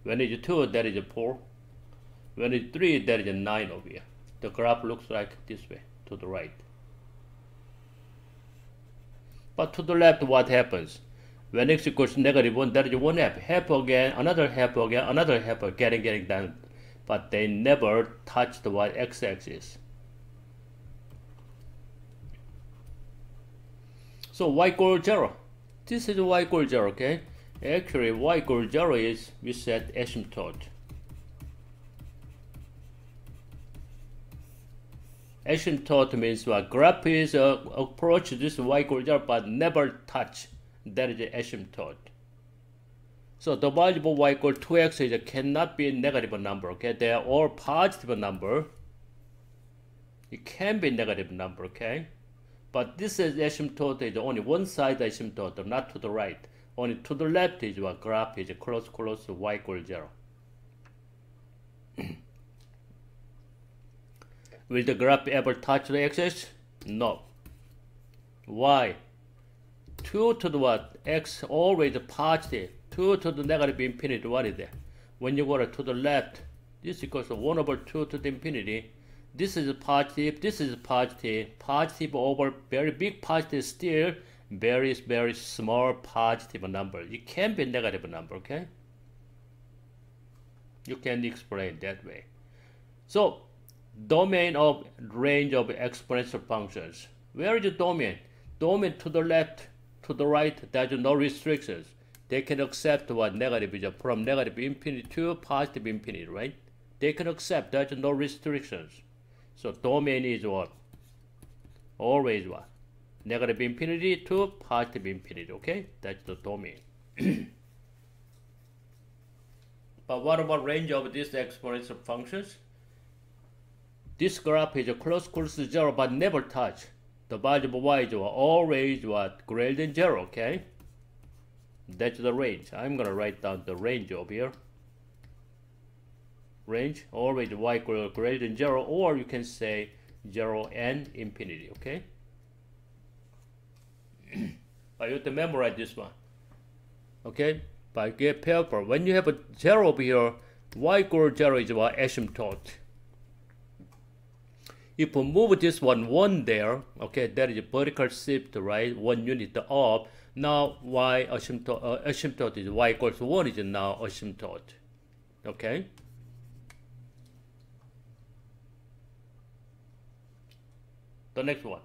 When it is 2, that is 4. When it's 3, that is 9 over here. The graph looks like this way, to the right. But to the left, what happens? When x equals negative 1, that is 1 half. Half again, another half again, another half again, getting down. But they never touch the x-axis. So y equals 0. This is y equals 0, okay? Actually, y equals 0 is, we said, asymptote. Asymptote means what? Graph is approach this y equals 0 but never touch. That is the asymptote. So the value of y equals 2x is cannot be a negative number, okay? They are all positive number. It can be a negative number, okay? But this is asymptote is only one side asymptote, not to the right. Only to the left is what graph is close to y equals 0. Will the graph ever touch the axis? No. Why? 2 to the what? X always positive. 2 to the negative infinity, what is that? When you go to the left, this equals 1 over 2 to the infinity. This is positive, this is positive. Positive over very big positive still. Very, very small positive number. It can be a negative number, okay? You can explain that way. So, domain of range of exponential functions. Where is the domain? Domain to the left, to the right, there's no restrictions. They can accept what negative is from negative infinity to positive infinity, right? They can accept, there's no restrictions. So domain is what? Always what? Negative infinity to positive infinity, okay? That's the domain. But what about range of these exponential functions? This graph is close to 0 but never touch. The value of y is always what? Greater than 0, okay? That's the range. I'm gonna write down the range over here. Range, always y greater than 0, or you can say 0 and infinity, okay? But you have to memorize this one, okay? But get careful. When you have a 0 over here, y equals 0 is what? Asymptote. If we move this one there, okay, that is a vertical shift, right? 1 unit up. Now y asymptote is y equals 1 is now asymptote, okay? The next one.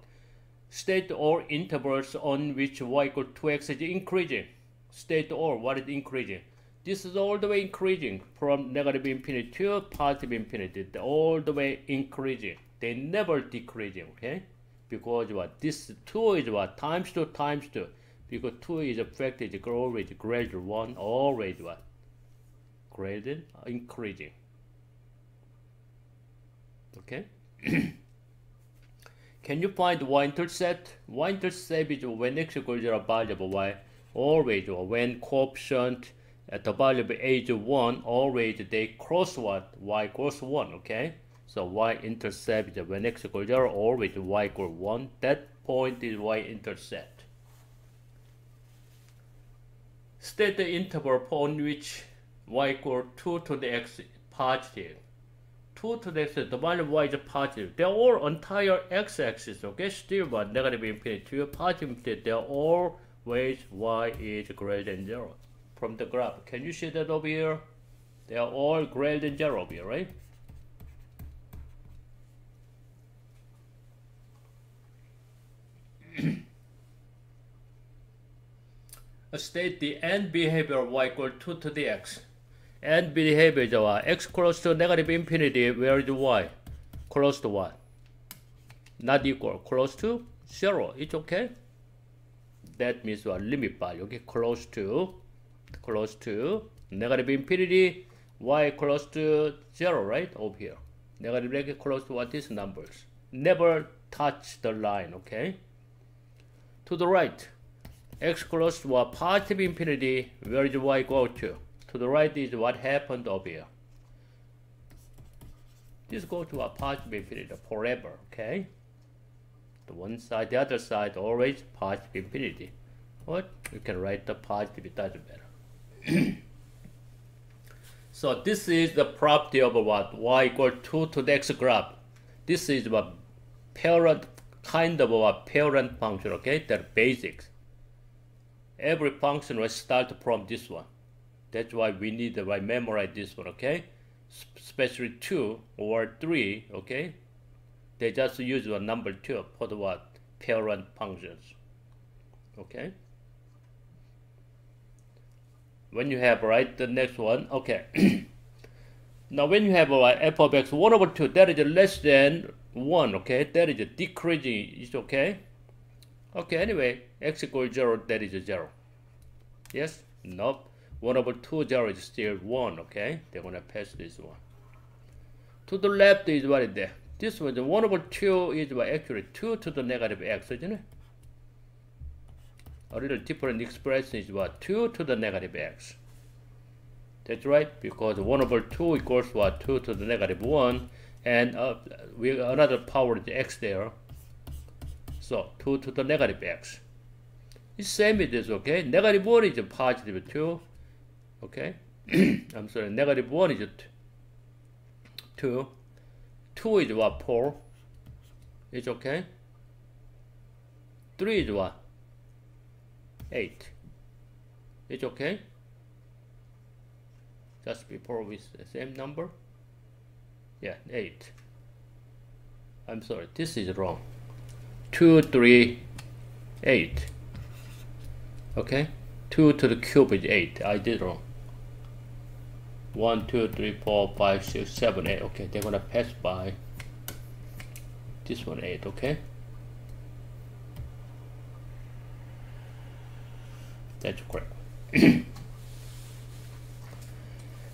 State all intervals on which y equals 2x is increasing. State all, what is increasing? This is all the way increasing from negative infinity to positive infinity. All the way increasing. They never decreasing, okay? Because what? This 2 is what? Times 2 times 2. Because 2 is a factor, is always greater than 1, always what? Greater than increasing. Okay? Can you find y-intercept? Y-intercept is when x equals 0 value of y, always when coefficient at the value of a is 1, always they cross what? Y equals 1, okay? So y-intercept is when x equals 0, always y equals 1. That point is y-intercept. State the interval on which y equal 2 to the x positive. 2 to the x, the value of y is positive. They're all entire x-axis, okay? Still but negative infinity to positive infinity. They're always y is greater than 0 from the graph. Can you see that over here? They are all greater than 0 over here, right? State the end behavior of y equal 2 to the x. End behavior is x close to negative infinity. Where is y? Close to what? Not equal. Close to 0. It's okay. That means what? Limit value. Okay, close to negative infinity. Y close to 0, right? Over here. Negative negative close to what? These numbers. Never touch the line. Okay. To the right. X close to a positive infinity, where does y go to? To the right is what happened over here. This goes to a positive infinity forever, okay? The one side, the other side, always positive infinity. What? You can write the positive, it doesn't matter. So this is the property of what? Y equal 2 to the x graph. This is a parent, kind of a parent function, okay? That basics. Every function will start from this one. That's why we need to memorize this one, okay? Especially 2 or 3, okay? They just use the number 2 for the what? Parent functions, okay? When you have, right, the next one, okay. Now when you have f of x 1 over 2, that is less than 1, okay? That is decreasing, it's okay? Okay, anyway, x equals 0, that is 0. Yes? Nope. 1 over 2, 0 is still 1, okay? They're going to pass this one. To the left is what is there? This one, the 1 over 2 is what, actually 2 to the negative x, isn't it? A little different expression is what? 2 to the negative x. That's right, because 1 over 2 equals what? 2 to the negative 1, and we another power is x there. So 2 to the negative x. It's same as this, okay? Negative 1 is a positive 2, okay? I'm sorry, negative 1 is 2. 2 is what? 4. It's okay? 3 is what? 8. It's okay? Just before with the same number? Yeah, 8. I'm sorry, this is wrong. 2, 3, 8. Okay? 2 to the cube is 8. I did wrong. 1, 2, 3, 4, 5, 6, 7, 8. Okay, they're gonna pass by. This one 8, okay? That's correct.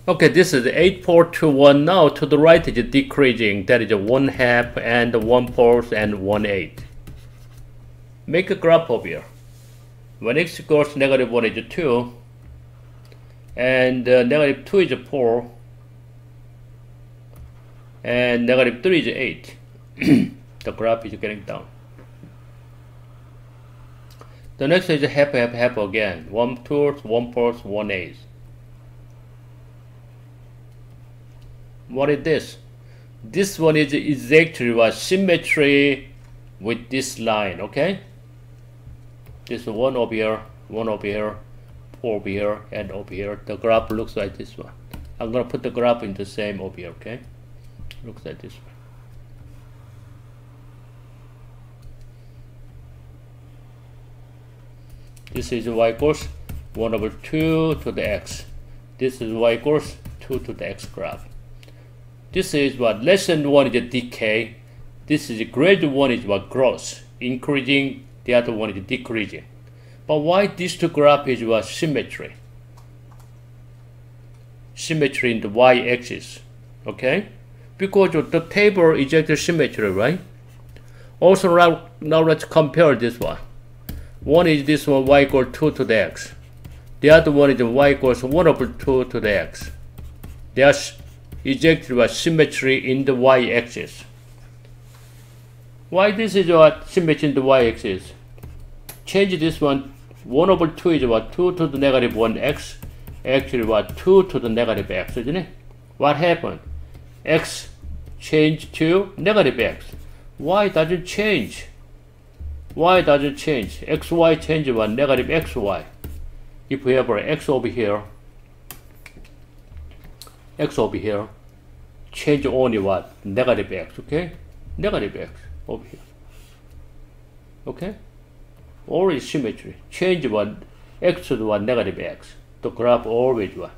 Okay, this is 8, 4, 2, 1. Now to the right is decreasing. That is a 1/2 and 1/4 and 1/8. Make a graph over here. When x equals negative 1 is 2, and negative 2 is 4, and negative 3 is 8. The graph is getting down. The next is half, half, half again. 1/2, 1/4, 1/8. What is this? This one is exactly what symmetry with this line, okay? This one over here, 4 over here, and over here. The graph looks like this one. I'm gonna put the graph in the same over here, okay? Looks like this one. This is y equals 1 over 2 to the x. This is y equals 2 to the x graph. This is what less than 1 is a decay. This is greater 1 is what growth, increasing, the other one is decreasing. But why these two graphs is what symmetry? Symmetry in the y-axis, okay? Because the table is actually symmetry, right? Also now let's compare this one. One is this one, y equals 2 to the x. The other one is y equals 1 over 2 to the x. There's exactly what symmetry in the y-axis. Why this is what symmetry in the y-axis? Change this one. 1 over 2 is what? 2 to the negative 1x. actually what 2 to the negative x, isn't it? What happened? X changed to negative x. Y doesn't change. Y doesn't change. XY change what? Negative XY. If we have an x over here, change only what? Negative x, okay? Negative x over here. Okay? Always symmetry. Change what? X to what? Negative x. The graph always what?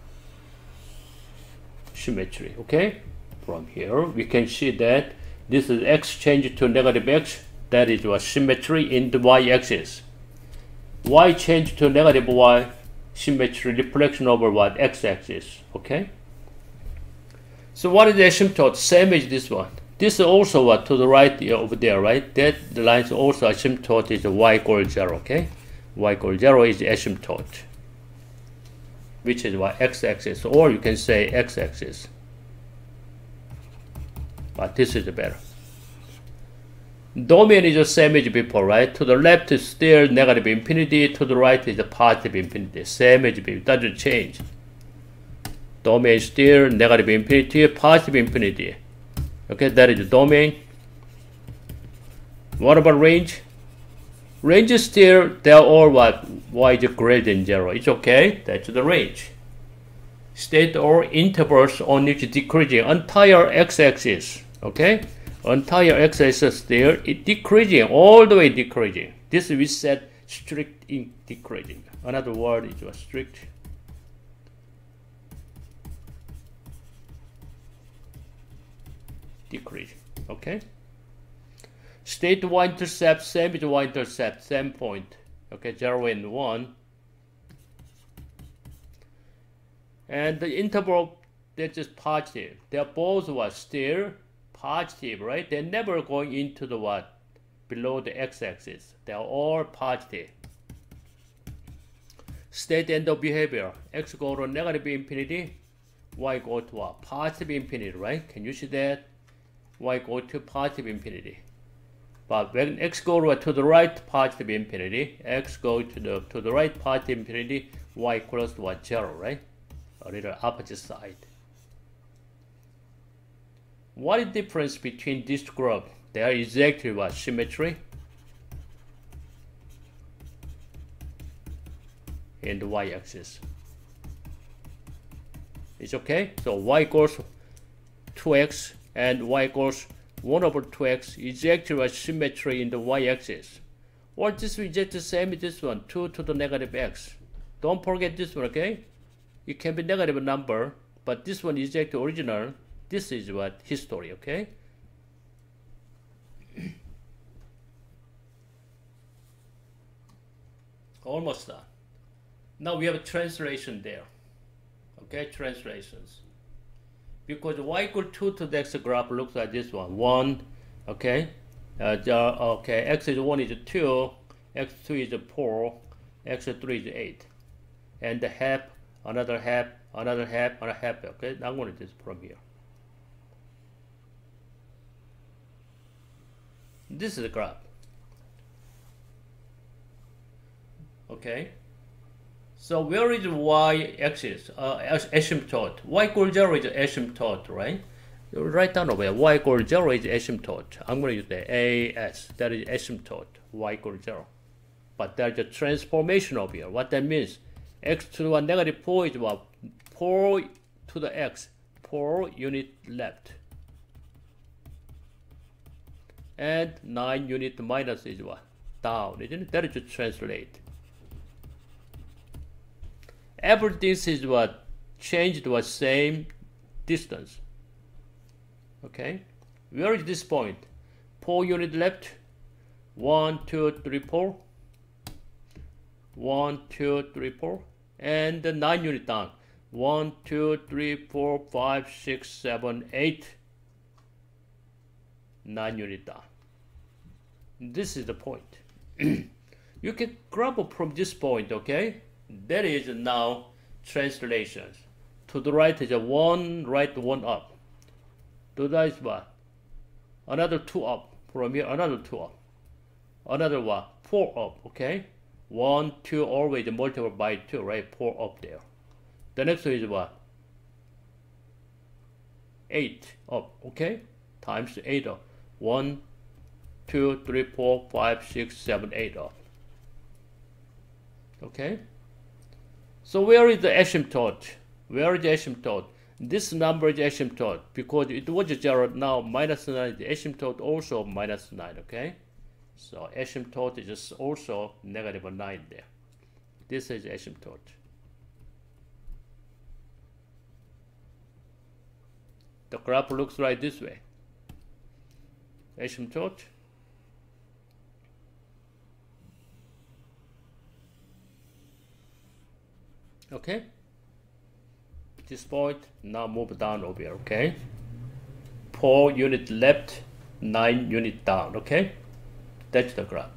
Symmetry, okay? From here, we can see that this is x changed to negative x. That is what? Symmetry in the y-axis. Y changed to negative y. Symmetry, reflection over what? X-axis, okay? So what is the asymptote? Same as this one. This is also what? To the right over there, right? That the line is also asymptote is y equals 0, okay? Y equals 0 is the asymptote, which is what? X-axis, or you can say x-axis. But this is better. Domain is the same as before, right? To the left is still negative infinity, to the right is the positive infinity. Same as before, doesn't change. Domain is still negative infinity, positive infinity. Okay, that is the domain. What about range? Range is still, they're all what? Y is greater than 0. It's okay, that's the range. State or intervals on which decreasing entire x-axis, okay? Entire x-axis there, it decreasing, all the way decreasing. This we said strict in decreasing. Another word is what? Strict. Decrease, okay? State y-intercept, same as y-intercept, same point. Okay, 0 and 1. And the interval, that is positive. They're both what? Still positive, right? They're never going into the what? Below the x-axis. They're all positive. State end of behavior. X go to negative infinity. Y go to what? Positive infinity, right? Can you see that? Y go to positive infinity. But when x go to the right, positive infinity, x go to the right, positive infinity, y equals to what? 0, right? A little opposite side. What is the difference between these two groups? They are exactly what? Symmetry in the y-axis. It's okay? So y equals 2x and y equals 1 over 2x is actually a symmetry in the y-axis. Or this is just the same as this one, 2 to the negative x. Don't forget this one, okay? It can be negative number, but this one is actually original. This is what? History, okay? Almost done. Now we have a translation there. Okay, translations. Because y equal 2 to the x graph looks like this one. 1, okay? Okay, x is 1 is 2, x2 is 4, x3 is 8. And the half, another half, another half, another half, okay? I'm going to do this from here. This is the graph. Okay? So where is y-axis? Asymptote. Y equals 0 is asymptote, right? You write down over here. Y equals 0 is asymptote. I'm going to use the AS. That is asymptote. Y equals 0. But there's a transformation over here. What that means? X to the negative 4 is what? 4 to the x. 4 unit left. And 9 unit minus is what? Down, isn't it? That is to translate. Everything is what? Changed to the same distance. Okay? Where is this point? 4 unit left. 1, 2, 3, 4. 1, 2, 3, 4. And 9 unit down. 1, 2, 3, 4, 5, 6, 7, 8. 9 unit down. This is the point. You can grab from this point, okay? That is now translations. To the right is a 1 right, 1 up. To the right is what? Another 2 up. From here, another 2 up. Another what? 4 up, okay? 1, 2, always multiplied by 2, right? 4 up there. The next one is what? 8 up, okay? Times 8 up. 1, 2, 3, 4, 5, 6, 7, 8 up. Okay? So where is the asymptote? Where is the asymptote? This number is asymptote because it was 0, now minus 9. The asymptote also minus 9, okay? So asymptote is also negative 9 there. This is asymptote. The graph looks like this way. Asymptote. Okay. This point, now move down over here, okay? 4 unit left, 9 unit down, okay? That's the graph.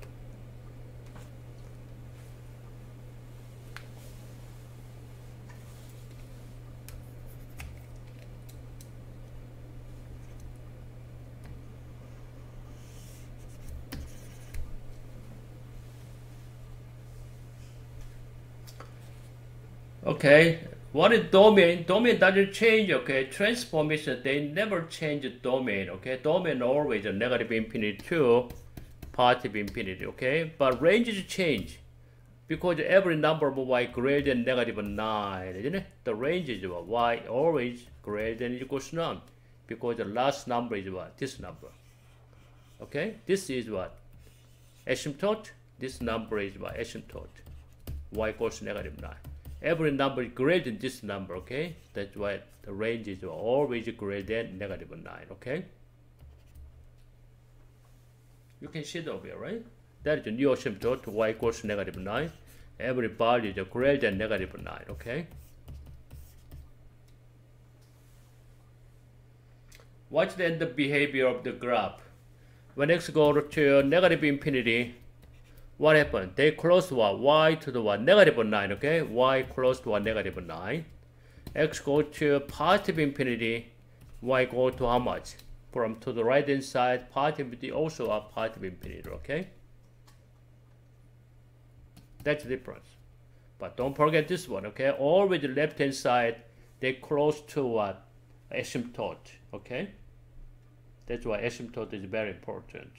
Okay, what is domain? Domain doesn't change, okay? Transformation, they never change domain, okay? Domain always a negative infinity to positive infinity, okay? But ranges change because every number of y greater than negative 9, isn't it? The range is what? Y always greater than equals to none because the last number is what? This number, okay? This is what? Asymptote. This number is what? Asymptote. Y equals to negative 9. Every number is greater than this number, okay? That's why the range is always greater than negative 9, okay? You can see it over here, right? That is a new asymptote to y equals to negative 9. Every value is greater than negative 9, okay? What's then the behavior of the graph? When x goes to negative infinity, what happened? They close to what? Y to the what? Negative 9, okay? Y close to what? Negative 9. X go to positive infinity. Y go to how much? From to the right hand side, positive infinity also a positive infinity, okay? That's the difference. But don't forget this one, okay? Always the left hand side, they close to what? Asymptote, okay? That's why asymptote is very important.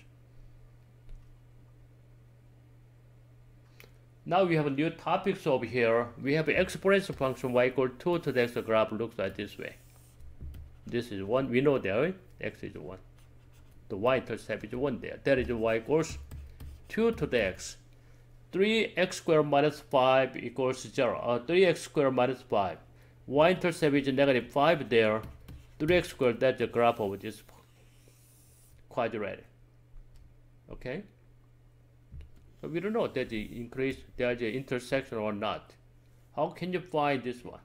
Now we have new topics over here. We have an exponential function y equal 2 to the x. The graph looks like this way. This is 1. We know that, right? X is 1. The y-intercept is 1 there. That is y equals 2 to the x. 3x squared minus 5 equals 0. 3x squared minus 5. Y-intercept is negative 5 there. 3x squared, that's the graph of this quadratic. Okay? So we don't know that the increase, there's an intersection or not. How can you find this one?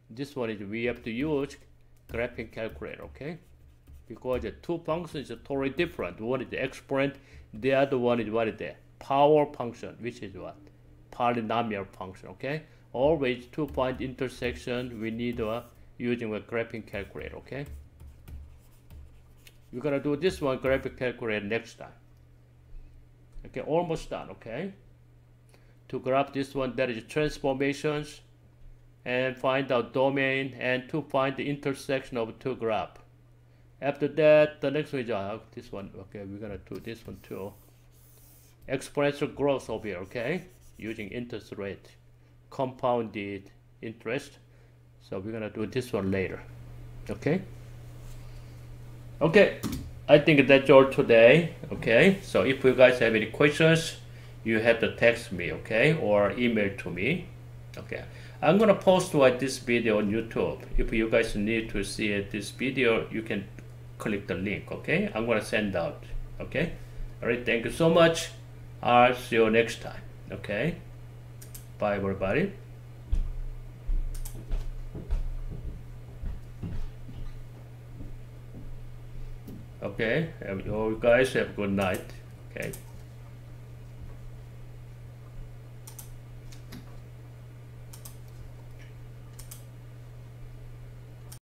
This one is we have to use graphing calculator, okay? Because the two functions are totally different. One is the exponent, the other one is what is the power function, which is what? Polynomial function, okay? Always to find intersection, we need using a graphing calculator, okay? We're gonna do this one graphing calculator next time. Okay, almost done, okay? To graph this one, that is transformations and find out domain and to find the intersection of two graphs. After that, the next one is this one. Okay, we're gonna do this one too. Exponential growth over here, okay? Using interest rate, compounded interest. So we're gonna do this one later, okay? Okay. I think that's all today, okay? So if you guys have any questions, you have to text me, okay? Or email to me, okay? I'm gonna post this video on YouTube. If you guys need to see this video, you can click the link, okay? I'm gonna send out, okay? All right, thank you so much. I'll see you next time, okay? Bye, everybody. Okay, you guys have a good night.